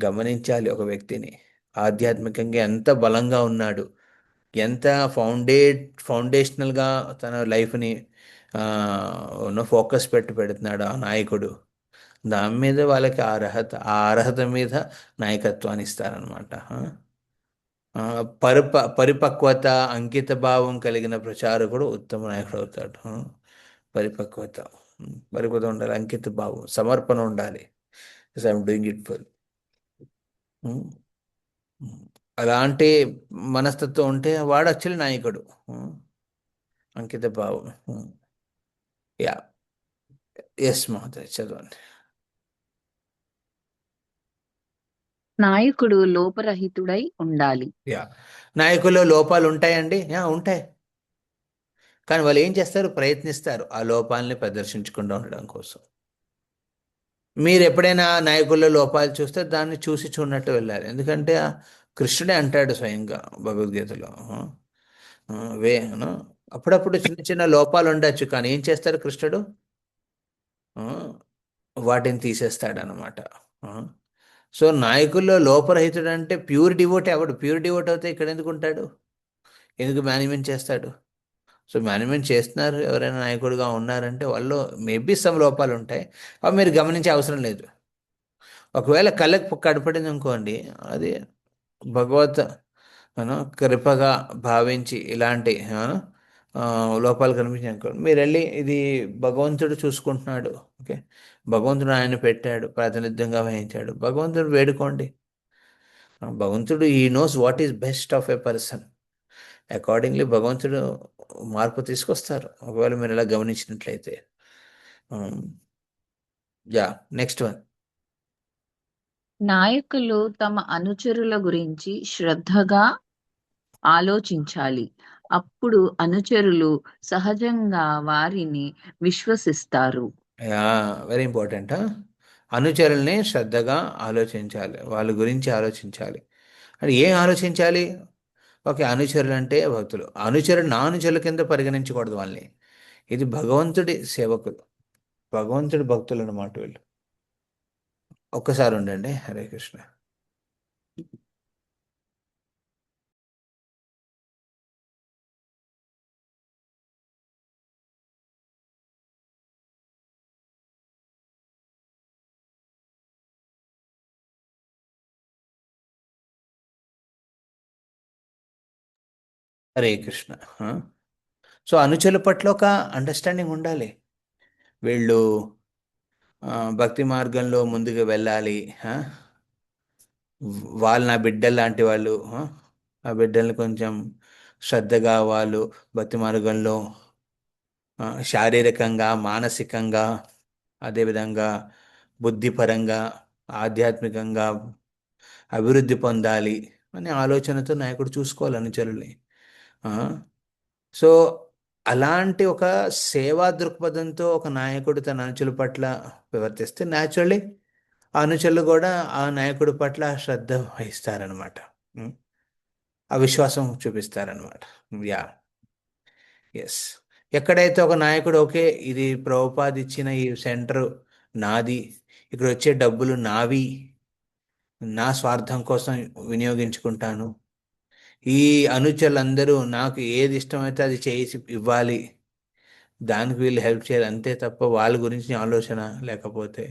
గమనించాలి ఒక వ్యక్తిని ఆధ్యాత్మికంగా ఎంత బలంగా ఉన్నాడు, ఎంత ఫౌండేషనల్గా తన లైఫ్ని ఫోకస్ పెడుతున్నాడు ఆ నాయకుడు. దాని మీద వాళ్ళకి ఆ అర్హత మీద నాయకత్వాన్ని ఇస్తారనమాట. పరిపక్వత, అంకిత భావం కలిగిన ప్రచారకుడు ఉత్తమ నాయకుడు అవుతాడు. పరిపక్వత, పరిపక్వత ఉండాలి, అంకిత భావం, సమర్పణ ఉండాలి. I'm doing it for. అలాంటి మనస్తత్వం ఉంటే వాడు యాక్చువల్లీ నాయకుడు. అంకిత భావం. యా, ఎస్ మహోదయ్ చదవండి. నాయకుడు లోపరహితుడై ఉండాలి. యా, నాయకుల్లో లోపాలు ఉంటాయండి. యా, ఉంటాయి. కానీ వాళ్ళు ఏం చేస్తారు, ప్రయత్నిస్తారు ఆ లోపాలని ప్రదర్శించకుండా ఉండడం కోసం. మీరు ఎప్పుడైనా నాయకుల్లో లోపాలు చూస్తే దాన్ని చూసి చూడనట్టు వెళ్ళాలి. ఎందుకంటే కృష్ణుడే అంటాడు స్వయంగా భగవద్గీతలో. ఆ, వే ఆ, అప్పుడప్పుడు చిన్న చిన్న లోపాలు ఉండొచ్చు, కానీ ఏం చేస్తాడు కృష్ణుడు? ఆ, వాటిని తీసేస్తాడనమాట. సో నాయకుల్లో లోపరహితుడు అంటే ప్యూర్ డివోట్ ఎవడు? ప్యూర్ డివోట్ అవుతే ఇక్కడ ఎందుకు ఉంటాడు? ఎందుకు మేనేజ్మెంట్ చేస్తాడు? సో మేనేజ్మెంట్ చేస్తున్నారు, ఎవరైనా నాయకుడిగా ఉన్నారంటే వాళ్ళు మేబీ సమ్ లోపాలు ఉంటాయి, అవి మీరు గమనించే అవసరం లేదు. ఒకవేళ కళ్ళకు కనపడింది అనుకోండి, అది భగవత్ కృపగా భావించి ఇలాంటి లోపాలు కనిపించాయి అనుకోండి, మీరు వెళ్ళి ఇది భగవంతుడు చూసుకుంటున్నాడు, ఓకే, భగవంతుడు ఆయన పెట్టాడు, ప్రాతినిధ్యంగా వహించాడు, భగవంతుడు వేడుకోండి. భగవంతుడు ఈ knows what is best of a person. Accordingly భగవంతుడు మార్పు తీసుకొస్తారు, ఒకవేళ మీరు ఇలా గమనించినట్లయితే. Yeah, next one. నాయకులు తమ అనుచరుల గురించి శ్రద్ధగా ఆలోచించాలి. అప్పుడు అనుచరులు సహజంగా వారిని విశ్వసిస్తారు. Yeah, very important. అనుచరుల్ని శ్రద్ధగా ఆలోచించాలి, వాళ్ళ గురించి ఆలోచించాలి. అంటే ఏం ఆలోచించాలి? ఓకే, అనుచరులు అంటే భక్తులు. అనుచరుడు నా అనుచరుల కింద పరిగణించకూడదు వాళ్ళని. ఇది భగవంతుడి సేవకులు. భగవంతుడి భక్తులు అన్నమాట వీళ్ళు. ఒక్కసారి ఉండండి. హరే కృష్ణ. హరే కృష్ణ. ఆ? సో అనుచరుల పట్ల ఒక అండర్స్టాండింగ్ ఉండాలి. వీళ్ళు భక్తి మార్గంలో ముందుకు వెళ్ళాలి. ఆ? వాళ్ళు నా బిడ్డలు లాంటి వాళ్ళు. ఆ బిడ్డల్ని కొంచెం శ్రద్ధగా వాళ్ళు భక్తి మార్గంలో శారీరకంగా, మానసికంగా, అదేవిధంగా బుద్ధిపరంగా, ఆధ్యాత్మికంగా అభివృద్ధి పొందాలి అనే ఆలోచనతో నాయకుడు చూసుకోవాలి అనుచరుల్ని. ఆ, సో అలాంటి ఒక సేవా దృక్పథంతో ఒక నాయకుడు తన అనుచరుల పట్ల ప్రవర్తిస్తే న్యాచురల్లీ ఆ అనుచరులు కూడా ఆ నాయకుడి పట్ల శ్రద్ధ వహిస్తారనమాట. ఆ విశ్వాసం చూపిస్తారనమాట. Yeah, yes. ఎక్కడైతే ఒక నాయకుడు ఓకే ఇది ప్రభుపాద ఇచ్చిన ఈ సెంటర్ నాది, ఇక్కడ వచ్చే డబ్బులు నావి, నా స్వార్థం కోసం వినియోగించుకుంటాను, ఈ అనుచరులందరూ నాకు ఏది ఇష్టమైతే అది చేసి ఇవ్వాలి, దానికి వీళ్ళు హెల్ప్ చేయాలి అంతే తప్ప వాళ్ళ గురించి ఆలోచన లేకపోతే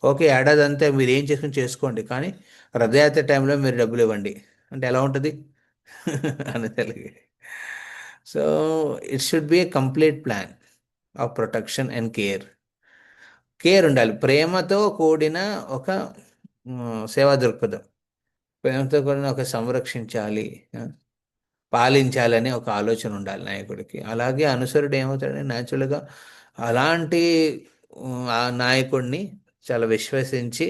ఓకే ఏడాది అంతా మీరు ఏం చేసుకుని చేసుకోండి కానీ రథయాత్ర టైంలో మీరు డబ్బులు ఇవ్వండి అంటే ఎలా ఉంటుంది అని Telugu. So it should be A complete plan of protection and care ఉండాలి. ప్రేమతో కూడిన ఒక సేవా దృక్పథం, ప్రేమతో కూడిన ఒక సంరక్షించాలి, పాలించాలని ఒక ఆలోచన ఉండాలి నాయకుడికి. అలాగే అనుసరుడు ఏమవుతాడంటే న్యాచురల్గా అలాంటి ఆ నాయకుడిని చాలా విశ్వసించి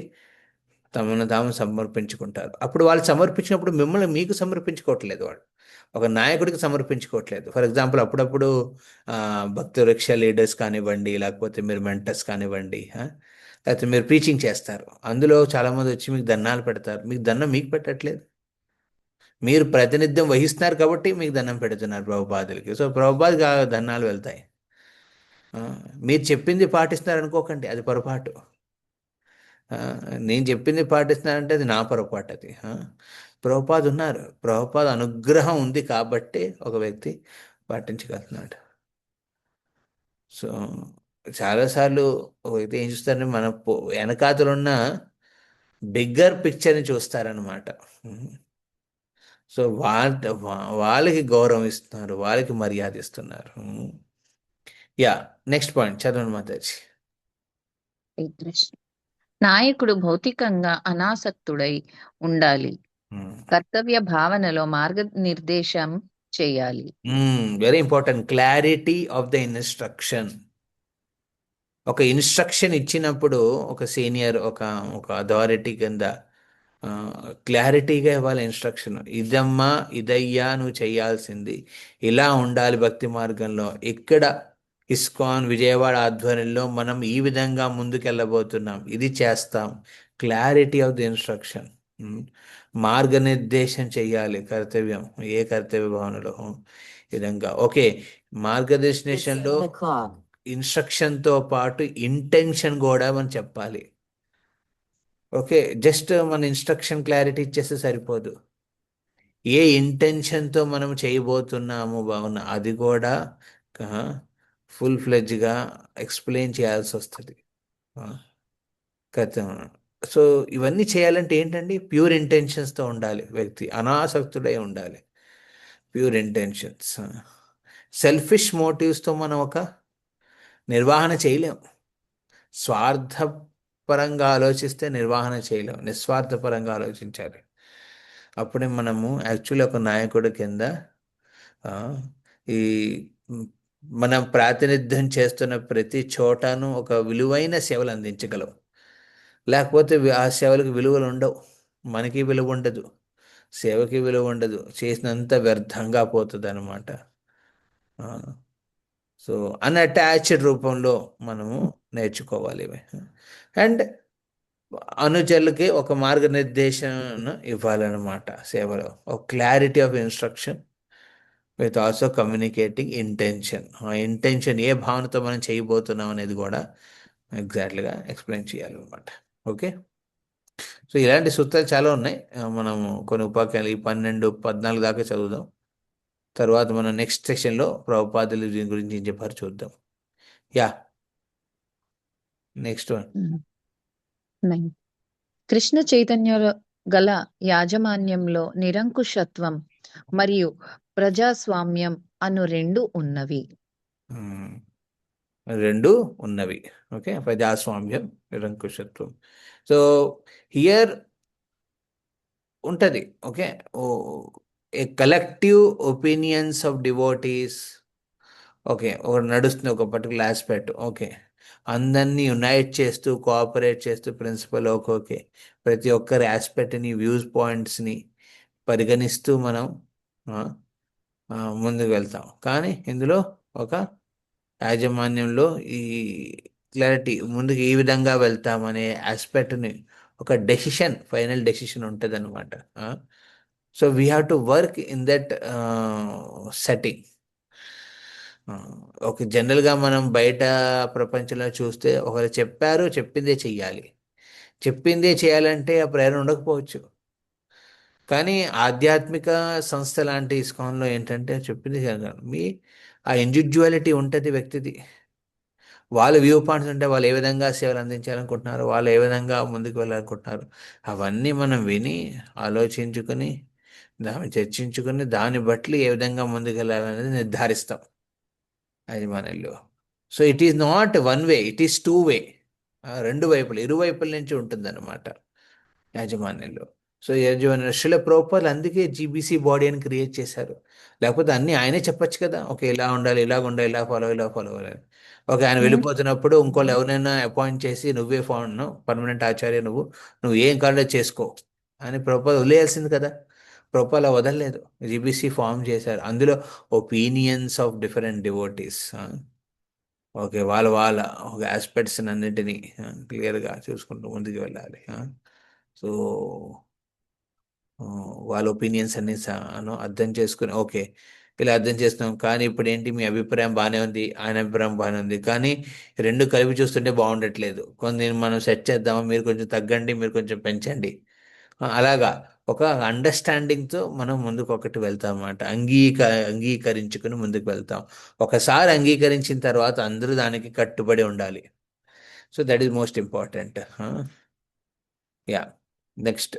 తమను తాము సమర్పించుకుంటారు. అప్పుడు వాళ్ళు సమర్పించినప్పుడు మిమ్మల్ని మీకు సమర్పించుకోవట్లేదు, వాడు ఒక నాయకుడికి సమర్పించుకోవట్లేదు. ఫర్ ఎగ్జాంపుల్ అప్పుడప్పుడు భక్తి వృక్ష లీడర్స్ కానివ్వండి, లేకపోతే మీరు మెంటర్స్ కానివ్వండి, లేకపోతే మీరు టీచింగ్ చేస్తారు, అందులో చాలామంది వచ్చి మీకు దండాలు పెడతారు. మీకు దండం మీకు పెట్టట్లేదు, మీరు ప్రాతినిధ్యం వహిస్తున్నారు కాబట్టి మీకు దండం పెడుతున్నారు ప్రభుపాదులకి. సో ప్రభుపాదికి ఆ దండాలు వెళ్తాయి. మీరు చెప్పింది పాటిస్తున్నారు అనుకోకండి, అది పొరపాటు. నేను చెప్పింది పాటిస్తున్నానంటే అది నా పొరపాటు. అది ప్రభుపాద ఉన్నారు, ప్రభుపాద అనుగ్రహం ఉంది కాబట్టి ఒక వ్యక్తి పాటించగలుగుతున్నాడు. సో చాలాసార్లు ఒక వ్యక్తి ఏం చూస్తారంటే మన వెనకాతలున్న బిగ్గర్ పిక్చర్ని చూస్తారనమాట. సో వాళ్ళకి గౌరవం ఇస్తున్నారు, వాళ్ళకి మర్యాద ఇస్తున్నారు. యా, నెక్స్ట్ పాయింట్ చదవండి మాతాజీ. నాయకుడు భౌతికంగా అనాసక్తుడై ఉండాలి, కర్తవ్య భావనలో మార్గనిర్దేశం చేయాలి. Very important, clarity of the instruction. ఒక ఇన్స్ట్రక్షన్ ఇచ్చినప్పుడు ఒక సీనియర్, ఒక అథారిటీ కింద క్లారిటీగా ఇవ్వాలి ఇన్స్ట్రక్షన్. ఇదమ్మా ఇదయ్యా నువ్వు చేయాల్సింది, ఇలా ఉండాలి భక్తి మార్గంలో, ఇక్కడ ఇస్కాన్ విజయవాడ ఆధ్వర్యంలో మనం ఈ విధంగా ముందుకెళ్ళబోతున్నాం, ఇది చేస్తాం. క్లారిటీ ఆఫ్ ది ఇన్స్ట్రక్షన్, మార్గనిర్దేశం చెయ్యాలి. కర్తవ్యం ఏ కర్తవ్య భావనలో విధంగా ఓకే. మార్గనిర్దేశంలో ఇన్స్ట్రక్షన్తో పాటు ఇంటెన్షన్ కూడా మనం చెప్పాలి. ఓకే, జస్ట్ మన ఇన్స్ట్రక్షన్ క్లారిటీ ఇచ్చేస్తే సరిపోదు, ఏ ఇంటెన్షన్తో మనం చేయబోతున్నాము భావన అది కూడా ఫుల్ ఫ్లెడ్జ్గా ఎక్స్ప్లెయిన్ చేయాల్సి వస్తుంది. కథ. సో ఇవన్నీ చేయాలంటే ఏంటండి, ప్యూర్ ఇంటెన్షన్స్తో ఉండాలి వ్యక్తి, అనాసక్తుడై ఉండాలి. Pure intentions. సెల్ఫిష్ మోటివ్స్తో మనం ఒక నిర్వహణ చేయలేం. స్వార్థపరంగా ఆలోచిస్తే నిర్వహణ చేయలేం, నిస్వార్థపరంగా ఆలోచించాలి. అప్పుడే మనము యాక్చువల్లీ ఒక నాయకుడి కింద ఈ మనం ప్రాతినిధ్యం చేస్తున్న ప్రతి చోటను ఒక విలువైన సేవలు అందించగలం. లేకపోతే ఆ సేవలకు విలువలు ఉండవు, మనకి విలువ ఉండదు, సేవకి విలువ ఉండదు, చేసినంత వ్యర్థంగా పోతుంది అనమాట. సో అన్అటాచ్డ్ రూపంలో మనము నేర్చుకోవాలి. అండ్ అనుచరులకి ఒక మార్గనిర్దేశం ఇవ్వాలన్నమాట సేవలో, ఒక clarity of instruction with also communicating intention. ఆ ఇంటెన్షన్ ఏ భావనతో మనం చేయబోతున్నాం అనేది కూడా ఎగ్జాక్ట్లీగా ఎక్స్ప్లెయిన్ చేయాలన్నమాట. ఓకే. సో ఇలాంటి సూత్రాలు చాలా ఉన్నాయి. మనము కొన్ని ఉపాఖ్యానాలు ఈ 12, 14 దాకా చదువుదాం. తర్వాత మనం నెక్స్ట్ సెషన్లో ప్రభుపాదులు దీని గురించి ఏం చెప్పారు చూద్దాం. Yeah, next one. Nine. Krishna Chaitanya గల యాజమాన్యంలో నిరంకుశత్వం మరియు ప్రజాస్వామ్యం అను రెండు ఉన్నవి. రెండు ఉన్నవి. ఓకే, ప్రజాస్వామ్యం, నిరంకుశత్వం. సో హియర్ ఉంటుంది. Okay, A collective opinions of devotees. Okay, ఒకటి నడుస్తుంది ఒక పర్టికులర్ ఆస్పెక్ట్. ఓకే, అందరినీ యునైట్ చేస్తూ కోఆపరేట్ చేస్తూ ప్రిన్సిపల్. ఓకే ఓకే, ప్రతి ఒక్కరి ఆస్పెక్ట్ని, వ్యూస్ పాయింట్స్ని పరిగణిస్తూ మనం ఆ, ముందుకు వెళ్తాం. కానీ ఇందులో ఒక యాజమాన్యంలో ఈ క్లారిటీ, ముందుకు ఈ విధంగా వెళ్తామనే ఆస్పెక్ట్ని, ఒక డెసిషన్, ఫైనల్ డెసిషన్ ఉంటుంది అనమాట. So we have to work in that setting. ఒక జనరల్గా మనం బయట ప్రపంచంలో చూస్తే ఒకరు చెప్పారు, చెప్పిందే చెయ్యాలి. చెప్పిందే చేయాలంటే ఆ ప్రేరణ ఉండకపోవచ్చు. కానీ ఆధ్యాత్మిక సంస్థ లాంటి ఇస్కాన్లో ఏంటంటే చెప్పింది చేయాలి. ఆ ఇండివిజువాలిటీ ఉంటుంది వ్యక్తిది. వాళ్ళ వ్యూ పాయింట్స్ అంటే వాళ్ళు ఏ విధంగా సేవలు అందించాలనుకుంటున్నారు, వాళ్ళు ఏ విధంగా ముందుకు వెళ్ళాలనుకుంటున్నారు, అవన్నీ మనం విని ఆలోచించుకొని దాన్ని చర్చించుకొని దాన్ని బట్టి ఏ విధంగా ముందుకు వెళ్ళాలనేది నిర్ధారిస్తాం యాజమాన్యంలో. So it is not one way, it is two way. రెండు వైపులు, ఇరువైపుల నుంచి ఉంటుందన్నమాట యాజమాన్యంలో. సో యాజమాన్య శిల ప్రభుపాదులు అందుకే జీబీసీ బాడీ అని క్రియేట్ చేశారు. లేకపోతే అన్నీ ఆయనే చెప్పొచ్చు కదా, ఓకే ఇలా ఉండాలి, ఇలాగ ఉండాలి, ఇలా ఫాలో అవ్వాలి. ఓకే, ఆయన వెళ్ళిపోతున్నప్పుడు ఇంకోళ్ళు ఎవరైనా అపాయింట్ చేసి నువ్వే పర్మనెంట్ ఆచార్య, నువ్వు ఏం కావాలో చేసుకో అని ప్రభుపాద వదిలేయాల్సింది కదా. ప్రభుపాద అలా వదలలేదు, జీబీసీ ఫామ్ చేశారు. అందులో opinions of different devotees. Okay, వాళ్ళ ఒక ఆస్పెక్ట్స్ అన్నింటినీ క్లియర్గా చూసుకుంటూ ముందుకు వెళ్ళాలి. సో వాళ్ళ ఒపీనియన్స్ అన్ని అర్థం చేసుకుని, ఓకే ఇలా అర్థం చేస్తున్నాం, కానీ ఇప్పుడు ఏంటి మీ అభిప్రాయం బాగానే ఉంది, ఆయన అభిప్రాయం బాగానే ఉంది, కానీ రెండు కలిపి చూస్తుంటే బాగుండట్లేదు, కొన్ని మనం సెట్ చేద్దామా, మీరు కొంచెం తగ్గండి, మీరు కొంచెం పెంచండి. అలాగా ఒక అండర్స్టాండింగ్తో మనం ముందుకు ఒకటి వెళ్తాం అన్నమాట. అంగీకరించుకుని ముందుకు వెళ్తాం. ఒకసారి అంగీకరించిన తర్వాత అందరూ దానికి కట్టుబడి ఉండాలి. So that is most important. Yeah, next.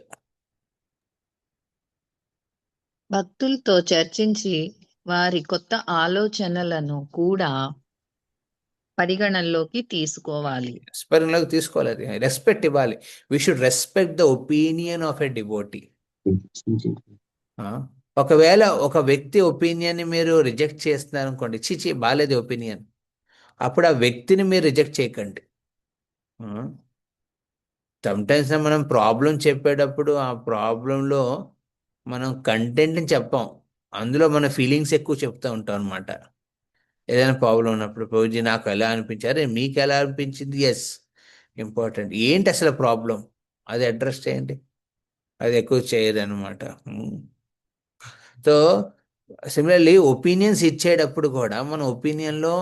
భక్తులతో చర్చించి వారి కొత్త ఆలోచనలను కూడా పరిగణనలోకి తీసుకోవాలి. పరిగణలోకి తీసుకోవాలి, అది రెస్పెక్ట్ ఇవ్వాలి. We should respect the opinion of a devotee. ఒకవేళ ఒక వ్యక్తి ఒపీనియన్ని మీరు రిజెక్ట్ చేస్తున్నారు అనుకోండి, చీచి బాగాలేదు ఒపీనియన్, అప్పుడు ఆ వ్యక్తిని మీరు రిజెక్ట్ చేయకండి. సమ్టైమ్స్ మనం ప్రాబ్లం చెప్పేటప్పుడు ఆ ప్రాబ్లంలో మనం కంటెంట్ని చెప్పాం, అందులో మన ఫీలింగ్స్ ఎక్కువ చెప్తూ ఉంటాం అనమాట. ఏదైనా ప్రాబ్లం ఉన్నప్పుడు, ప్రభుజీ నాకు ఎలా అనిపించారు, మీకు ఎలా అనిపించింది, ఎస్ ఇంపార్టెంట్, ఏంటి అసలు ప్రాబ్లం, అది అడ్రస్ చేయండి. అది ఎక్కువ చేయదు అనమాట. సో సిమిలర్లీ ఒపీనియన్స్ ఇచ్చేటప్పుడు కూడా మన ఒపీనియన్లో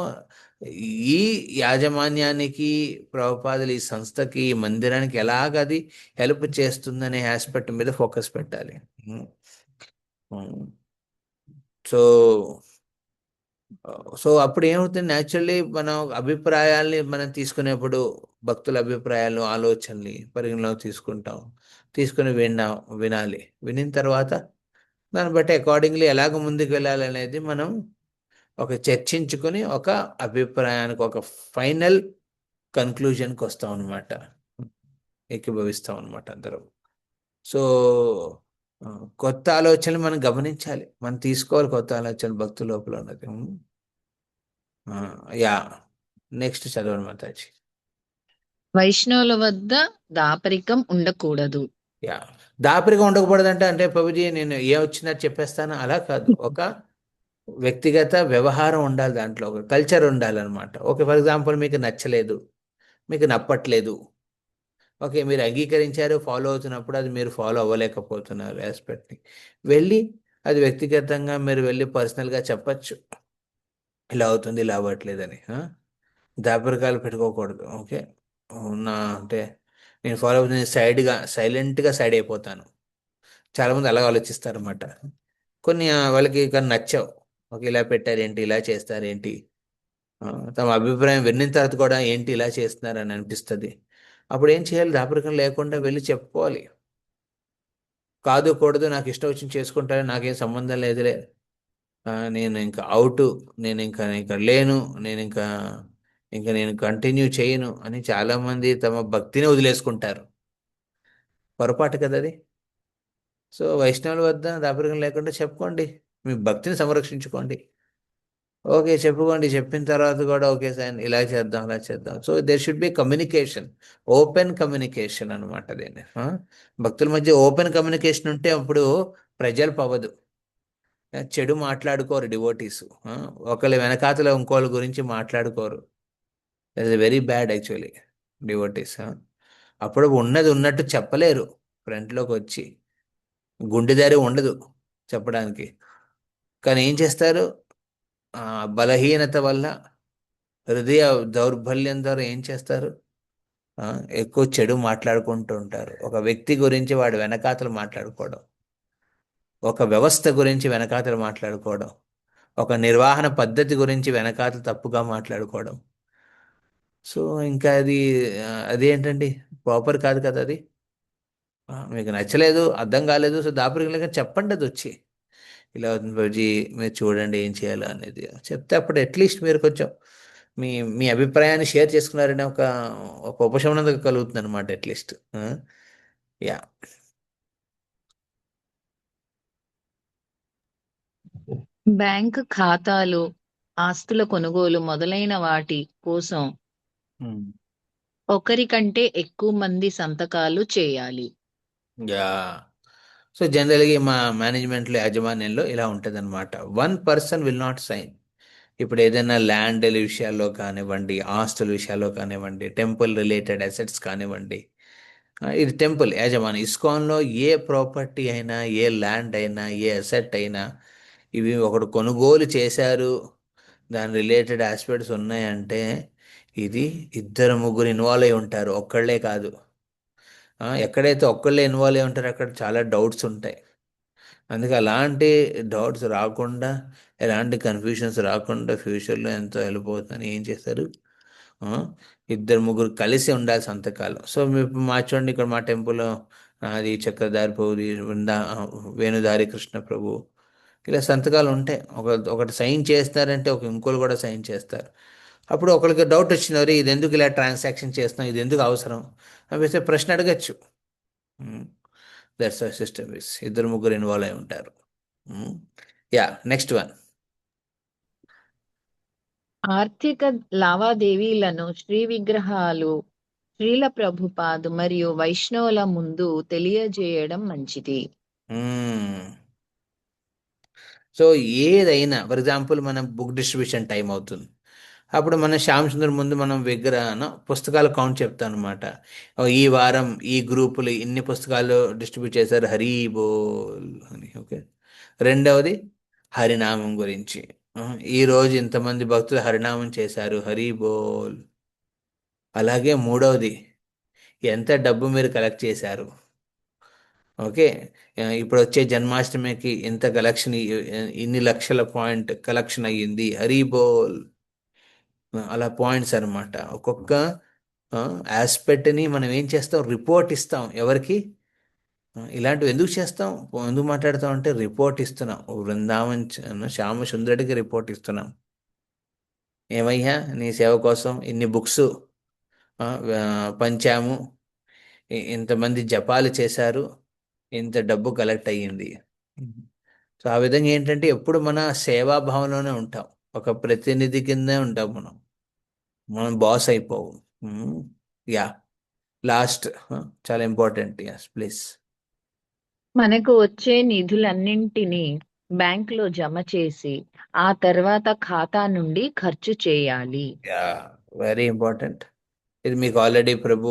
ఈ యాజమాన్యానికి, ప్రభుపాదులు ఈ సంస్థకి, ఈ మందిరానికి ఎలాగది హెల్ప్ చేస్తుందనే ఆస్పెక్ట్ మీద ఫోకస్ పెట్టాలి. సో సో అప్పుడు ఏమవుతుంది, న్యాచురల్లీ మనం అభిప్రాయాల్ని మనం తీసుకునేప్పుడు భక్తుల అభిప్రాయాలు, ఆలోచనల్ని పరిగణలోకి తీసుకుని వినాలి. వినిన తర్వాత దాన్ని బట్టి అకార్డింగ్లీ ఎలాగ ముందుకు వెళ్ళాలి అనేది మనం ఒక చర్చించుకొని ఒక అభిప్రాయానికి, ఒక ఫైనల్ కన్క్లూజన్కి వస్తాం అనమాట, ఏకీభవిస్తాం అనమాట అందరం. సో కొత్త ఆలోచనలు మనం గమనించాలి, మనం తీసుకోవాలి కొత్త ఆలోచనలు భక్తుల లోపల ఉన్నది. యా, నెక్స్ట్ చదవండి మాతాజీ. వైష్ణవుల వద్ద దాపరికం ఉండకూడదు. యా, దాపరికం ఉండకూడదంటే అంటే ప్రభుజీ నేను ఏ వచ్చినా చెప్పేస్తాను అలా కాదు. ఒక వ్యక్తిగత వ్యవహారం ఉండాలి, దాంట్లో ఒక కల్చర్ ఉండాలన్నమాట. ఓకే, ఫర్ ఎగ్జాంపుల్ మీకు నచ్చలేదు, మీకు నప్పట్లేదు, ఓకే మీరు అంగీకరించారు, ఫాలో అవుతున్నప్పుడు అది మీరు ఫాలో అవ్వలేకపోతున్నారు ఆస్పెక్ట్ని, వెళ్ళి అది వ్యక్తిగతంగా మీరు వెళ్ళి పర్సనల్గా చెప్పచ్చు, ఇలా అవుతుంది, ఇలా అవ్వట్లేదని. దాపరికాలు పెట్టుకోకూడదు. ఓకే, అవునా అంటే నేను ఫాలో అవుతుంది సైలెంట్గా సైడ్ అయిపోతాను. చాలామంది అలా ఆలోచిస్తారు అన్నమాట. కొన్ని వాళ్ళకి కానీ నచ్చవు. ఒక ఇలా పెట్టారేంటి, ఇలా చేస్తారేంటి, ఆ, తమ అభిప్రాయం విన్న తర్వాత కూడా ఏంటి ఇలా చేస్తున్నారు అని అనిపిస్తుంది. అప్పుడు ఏం చేయాలి? దాపరికం లేకుండా వెళ్ళి చెప్పుకోవాలి. కాదు కూడదు, నాకు ఇష్టం వచ్చింది చేసుకుంటాను, నాకేం సంబంధం లేదులే, నేను ఇంకా అవుట్, నేను ఇంకా ఇక్కడ లేను, నేను ఇంకా నేను కంటిన్యూ చేయను అని చాలామంది తమ భక్తిని వదిలేసుకుంటారు. పొరపాటు కదా అది. సో వైష్ణవుల వద్ద దాపరికం లేకుండా చెప్పుకోండి, మీ భక్తిని సంరక్షించుకోండి. ఓకే చెప్పుకోండి, చెప్పిన తర్వాత కూడా ఓకే సార్ ఇలా చేద్దాం అలా చేద్దాం. So there should be communication, open communication అనమాట దీన్ని. భక్తుల మధ్య ఓపెన్ కమ్యూనికేషన్ ఉంటే అప్పుడు ప్రజలు పవదు, చెడు మాట్లాడుకోరు డివోటీస్. ఒకళ్ళ వెనకాతల ఇంకోళ్ళ గురించి మాట్లాడుకోరు. That is very bad actually devotees. అప్పుడు ఉన్నది ఉన్నట్టు చెప్పలేరు, ఫ్రంట్లోకి వచ్చి గుండెదారి ఉండదు చెప్పడానికి. కానీ ఏం చేస్తారు? ఆ బలహీనత వల్ల, హృదయ దౌర్బల్యం ద్వారా ఏం చేస్తారు? ఆ, ఎక్కువ చెడు మాట్లాడుకుంటూ ఉంటారు. ఒక వ్యక్తి గురించి వాడు వెనకాతలు మాట్లాడుకోవడం, ఒక వ్యవస్థ గురించి వెనకాతలు మాట్లాడుకోవడం, ఒక నిర్వహణ పద్ధతి గురించి వెనకాతలు తప్పుగా మాట్లాడుకోవడం. సో ఇంకా అదేంటండి, ప్రాపర్ కాదు కదా అది. మీకు నచ్చలేదు, అర్థం కాలేదు, సో దాపరికంగా చెప్పండి అది వచ్చి. ఇలా అవుతుంది బాబుజీ, మీరు చూడండి ఏం చేయాలో అనేది చెప్తే అప్పుడు అట్లీస్ట్ మీరు కొంచెం మీ మీ అభిప్రాయాన్ని షేర్ చేసుకున్నారనే ఒక ఒక ఉపశమనం కలుగుతుంది అనమాట అట్లీస్ట్. యా. బ్యాంక్ ఖాతాలు, ఆస్తుల కొనుగోలు మొదలైన వాటి కోసం ఒకరికంటే ఎక్కువ మంది సంతకాలు చేయాలి. యా. సో జనరల్గా మా మేనేజ్మెంట్లో, యాజమాన్యంలో ఇలా ఉంటుంది అనమాట. One person will not sign. ఇప్పుడు ఏదైనా ల్యాండ్ విషయాల్లో కానివ్వండి, ఆస్తుల విషయాల్లో కానివ్వండి, టెంపుల్ రిలేటెడ్ అసెట్స్ కానివ్వండి, ఇది టెంపుల్ యాజమాన్యం. ఇస్కాన్లో ఏ ప్రాపర్టీ అయినా, ఏ ల్యాండ్ అయినా, ఏ అసెట్ అయినా, ఇవి ఒకడు కొనుగోలు చేశారు, దాని రిలేటెడ్ ఆస్పెక్ట్స్ ఉన్నాయంటే ఇది ఇద్దరు ముగ్గురు ఇన్వాల్వ్ అయి ఉంటారు, ఒక్కళ్ళే కాదు. ఎక్కడైతే ఒక్కళ్ళే ఇన్వాల్వ్ అయి ఉంటారో అక్కడ చాలా డౌట్స్ ఉంటాయి. అందుకే అలాంటి డౌట్స్ రాకుండా, ఎలాంటి కన్ఫ్యూషన్స్ రాకుండా ఫ్యూచర్లో ఎంతో హెల్ప్ అవుతుందని ఏం చేస్తారు? ఆ, ఇద్దరు ముగ్గురు కలిసి ఉండాలి సంతకాలు. సో మీరు మార్చండి, ఇక్కడ మా టెంపుల్ అది చక్రధారి ప్రభుది, వేణుధారి కృష్ణ ప్రభు, ఇలా సంతకాలు ఉంటాయి. ఒకటి సైన్ చేస్తారంటే ఇంకోరు కూడా సైన్ చేస్తారు. అప్పుడు ఒకరికి డౌట్ వచ్చింది, "అరే ఇది ఎందుకు ఇలా ట్రాన్సాక్షన్ చేస్తున్నాం, ఇది ఎందుకు అవసరం" అని ప్రశ్న అడగచ్చు. దట్స్ సిస్టమ్ ఇస్, ఇద్దరు ముగ్గురు ఇన్వాల్వ్ అయి ఉంటారు. Yeah, next one. ఆర్థిక లావాదేవీలను శ్రీ విగ్రహాలు, శ్రీల ప్రభుపాదు మరియు వైష్ణవుల ముందు తెలియజేయడం మంచిది. సో ఏదైనా, ఫర్ ఎగ్జాంపుల్ మనం బుక్ డిస్ట్రిబ్యూషన్ టైం అవుతుంది, అప్పుడు మన శ్యామ్ సుందర్ ముందు మనం విగ్రహం పుస్తకాలు కౌంట్ చెప్తాం అనమాట. ఈ వారం ఈ గ్రూపులు ఇన్ని పుస్తకాలు డిస్ట్రిబ్యూట్ చేశారు, హరి బోల్ అని. ఓకే. రెండవది హరినామం గురించి, ఈ రోజు ఇంతమంది భక్తులు హరినామం చేశారు, హరి బోల్. అలాగే మూడవది ఎంత డబ్బు మీరు కలెక్ట్ చేశారు. ఓకే. ఇప్పుడు వచ్చే జన్మాష్టమికి ఇంత కలెక్షన్, ఇన్ని లక్షల పాయింట్ కలెక్షన్ అయ్యింది, హరి బోల్. అలా పాయింట్స్ అన్నమాట. ఒక్కొక్క ఆస్పెక్ట్ని మనం ఏం చేస్తాం? రిపోర్ట్ ఇస్తాం. ఎవరికి? ఇలాంటివి ఎందుకు చేస్తాం, ఎందుకు మాట్లాడతాం అంటే రిపోర్ట్ ఇస్తున్నాం. బృందావన్ శ్యామ సుందరుడికి రిపోర్ట్ ఇస్తున్నాం. ఏమయ్యా, నీ సేవ కోసం ఇన్ని బుక్స్ పంచాము, ఇంతమంది జపాలు చేశారు, ఇంత డబ్బు కలెక్ట్ అయ్యింది. సో ఆ విధంగా ఏంటంటే ఎప్పుడు మన సేవాభావంలోనే ఉంటాం, ఒక ప్రతినిధి కిందే ఉంటాం మనం. మనం బాస్ అయిపోవు. యా. లాస్ట్, చాలా ఇంపార్టెంట్. Yes please. మనకు వచ్చే నిధులన్నింటినీ బ్యాంకులో జమ చేసి ఆ తర్వాత ఖాతా నుండి ఖర్చు చేయాలి. Yeah, very important. ఇది మీకు ఆల్రెడీ ప్రభు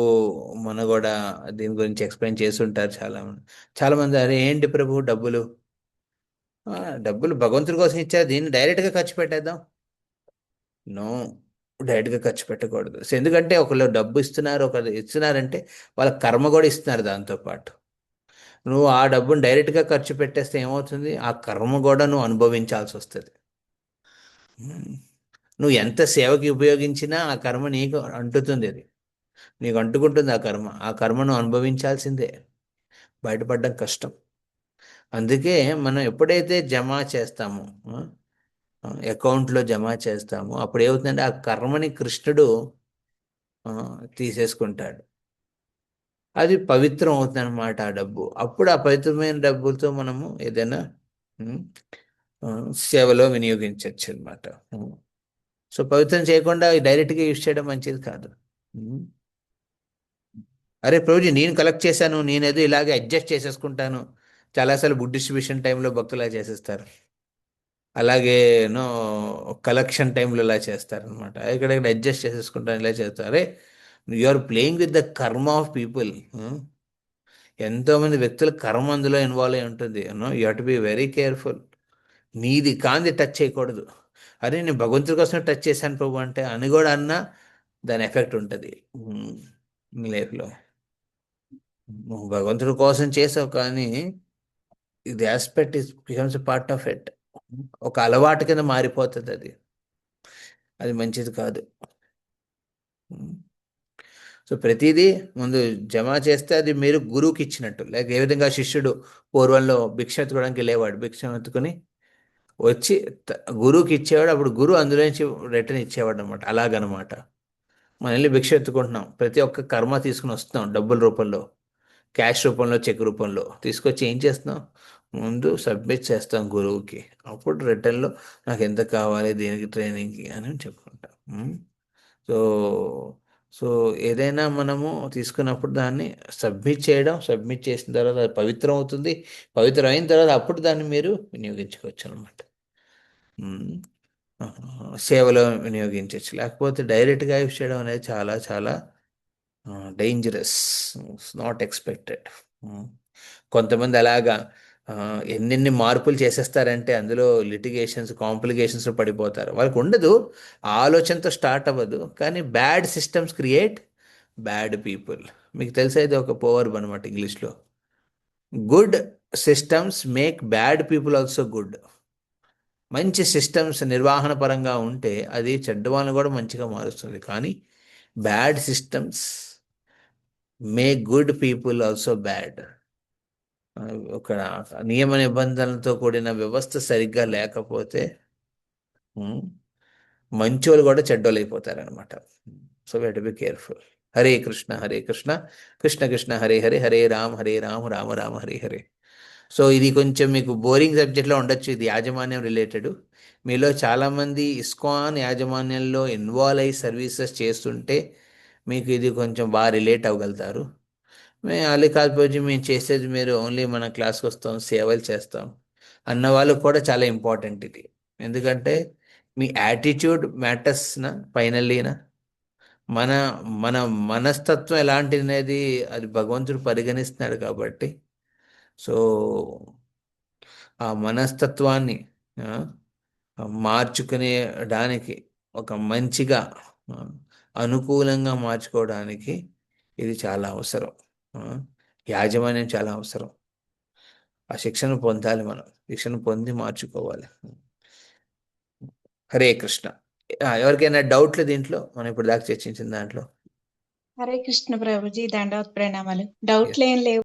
మన కూడా దీని గురించి ఎక్స్ప్లెయిన్ చేసి ఉంటారు చాలా మంది అరే ఏంటి ప్రభు డబ్బులు, డబ్బులు భగవంతుడి కోసం ఇచ్చారు, దీన్ని డైరెక్ట్గా ఖర్చు పెట్టేద్దాం. నో, డైరెక్ట్గా ఖర్చు పెట్టకూడదు. సో ఎందుకంటే ఒకళ్ళు డబ్బు ఇస్తున్నారు, ఒకళ్ళు ఇస్తున్నారంటే వాళ్ళ కర్మ కూడా ఇస్తున్నారు దాంతోపాటు. నువ్వు ఆ డబ్బును డైరెక్ట్గా ఖర్చు పెట్టేస్తే ఏమవుతుంది, ఆ కర్మ కూడా నువ్వు అనుభవించాల్సి వస్తుంది. నువ్వు ఎంత సేవకి ఉపయోగించినా ఆ కర్మ నీకు అంటుతుంది. అది నీకు అంటుకుంటుంది. ఆ కర్మను అనుభవించాల్సిందే. బయటపడడం కష్టం. అందుకే మనం ఎప్పుడైతే జమ చేస్తామో, అకౌంట్లో జమ చేస్తామో, అప్పుడు ఏమవుతుందంటే ఆ కర్మని కృష్ణుడు ఆ, తీసేసుకుంటాడు. అది పవిత్రం అవుతుంది అనమాట ఆ డబ్బు. అప్పుడు ఆ పవిత్రమైన డబ్బులతో మనము ఏదైనా ఉమ్, ఆ, సేవలో వినియోగించవచ్చు అనమాట. సో పవిత్రం చేయకుండా డైరెక్ట్గా యూజ్ చేయడం మంచిది కాదు. ఉమ్. అరే ప్రభుజీ, నేను కలెక్ట్ చేశాను, నేనేదో ఇలాగే అడ్జస్ట్ చేసేసుకుంటాను. చాలాసార్లు బుక్ డిస్ట్రిబ్యూషన్ టైంలో భక్తులు అలా చేసేస్తారు. అలాగే నో కలెక్షన్ టైంలో ఇలా చేస్తారనమాట. ఇక్కడ అడ్జస్ట్ చేసేసుకుంటాను, ఇలా చేస్తారు. అరే, you are playing with the karma of people. ఎంతోమంది వ్యక్తుల కర్మ అందులో ఇన్వాల్వ్ అయి ఉంటుంది. You have to be very careful. నీది కాంది టచ్ చేయకూడదు. అరే, నేను భగవంతుడి కోసం టచ్ చేశాను ప్రభు అంటే అని కూడా అన్నా దాని ఎఫెక్ట్ ఉంటుంది లైఫ్లో. నువ్వు భగవంతుడి కోసం చేసావు, కానీ ఇది aspect is becomes part of it. ఒక అలవాటు కింద మారిపోతుంది అది. అది మంచిది కాదు. సో ప్రతిదీ ముందు జమ చేస్తే అది మీరు గురువుకి ఇచ్చినట్టు. లేక ఏ విధంగా శిష్యుడు పూర్వంలో భిక్ష ఎత్తుకోవడానికి వెళ్ళేవాడు, భిక్ష ఎత్తుకొని వచ్చి గురువుకి ఇచ్చేవాడు. అప్పుడు గురువు అందులో నుంచి రిటర్న్ ఇచ్చేవాడు అనమాట. అలాగనమాట మనం వెళ్ళి భిక్ష ఎత్తుకుంటున్నాం, ప్రతి ఒక్క కర్మ తీసుకుని వస్తున్నాం, డబ్బుల రూపంలో, క్యాష్ రూపంలో, చెక్ రూపంలో తీసుకొచ్చి ఏం చేస్తున్నాం, ముందు సబ్మిట్ చేస్తాం గురువుకి. అప్పుడు రిటర్న్లో నాకు ఎంత కావాలి దీనికి ట్రైనింగ్కి అని చెప్పుకుంటాం. సో సో ఏదైనా మనము తీసుకున్నప్పుడు దాన్ని సబ్మిట్ చేసిన తర్వాత అది పవిత్రం అవుతుంది. పవిత్రం అయిన తర్వాత అప్పుడు దాన్ని మీరు వినియోగించుకోవచ్చు అనమాట. సేవలో వినియోగించవచ్చు. లేకపోతే డైరెక్ట్గా యూస్ చేయడం అనేది చాలా చాలా డేంజరస్, నాట్ ఎక్స్పెక్టెడ్. కొంతమంది అలాగా ఎన్నెన్ని మార్పులు చేసేస్తారంటే అందులో లిటిగేషన్స్, కాంప్లికేషన్స్ పడిపోతారు. వాళ్ళకి ఉండదు, ఆ ఆలోచనతో స్టార్ట్ అవ్వదు, కానీ bad systems create bad people. మీకు తెలిసేది ఒక పోవర్బ్ అనమాట ఇంగ్లీష్లో. Good systems make bad people also good. మంచి సిస్టమ్స్ నిర్వహణ పరంగా ఉంటే అది చెడ్డవాళ్ళని కూడా మంచిగా మారుస్తుంది. కానీ bad systems make good people also bad. ఒక నియమ నిబంధనలతో కూడిన వ్యవస్థ సరిగ్గా లేకపోతే మంచోళ్ళు కూడా చెడ్డోళ్ళు అయిపోతారనమాట. So we have to be careful. Hare Krishna Hare Krishna, Krishna Krishna Hare Hare, Hare Ram Rama Rama Hare Hare. So ఇది కొంచెం మీకు బోరింగ్ సబ్జెక్ట్లో ఉండొచ్చు, ఇది యాజమాన్యం రిలేటెడ్. మీలో చాలామంది ఇస్కాన్ యాజమాన్యంలో ఇన్వాల్వ్ అయ్యి సర్వీసెస్ చేస్తుంటే మీకు ఇది కొంచెం బాగా రిలేట్ అవ్వగలుగుతారు. మేము అలీకాల్పోజీ మేము చేసేది మీరు ఓన్లీ మన క్లాస్కి వస్తాం, సేవలు చేస్తాం అన్న వాళ్ళు కూడా చాలా ఇంపార్టెంట్ ఇది. ఎందుకంటే మీ యాటిట్యూడ్ మ్యాటర్స్నా ఫైనల్లీనా. మన మన మనస్తత్వం ఎలాంటిది అనేది అది భగవంతుడు పరిగణిస్తున్నాడు కాబట్టి. సో ఆ మనస్తత్వాన్ని మార్చుకునేడానికి, ఒక మంచిగా అనుకూలంగా మార్చుకోవడానికి ఇది చాలా అవసరం. యాజమాన్యం చాలా అవసరం. ఆ శిక్షణ పొందాలి, మనం శిక్షణ పొంది మార్చుకోవాలి. హరే కృష్ణ. ఎవరికైనా డౌట్లు దీంట్లో మనం ఇప్పుడు దాకా చర్చించిన దాంట్లో? హరే కృష్ణ ప్రభుజీ, దండవత్ ప్రణామాలు. డౌట్లు ఏం లేవు.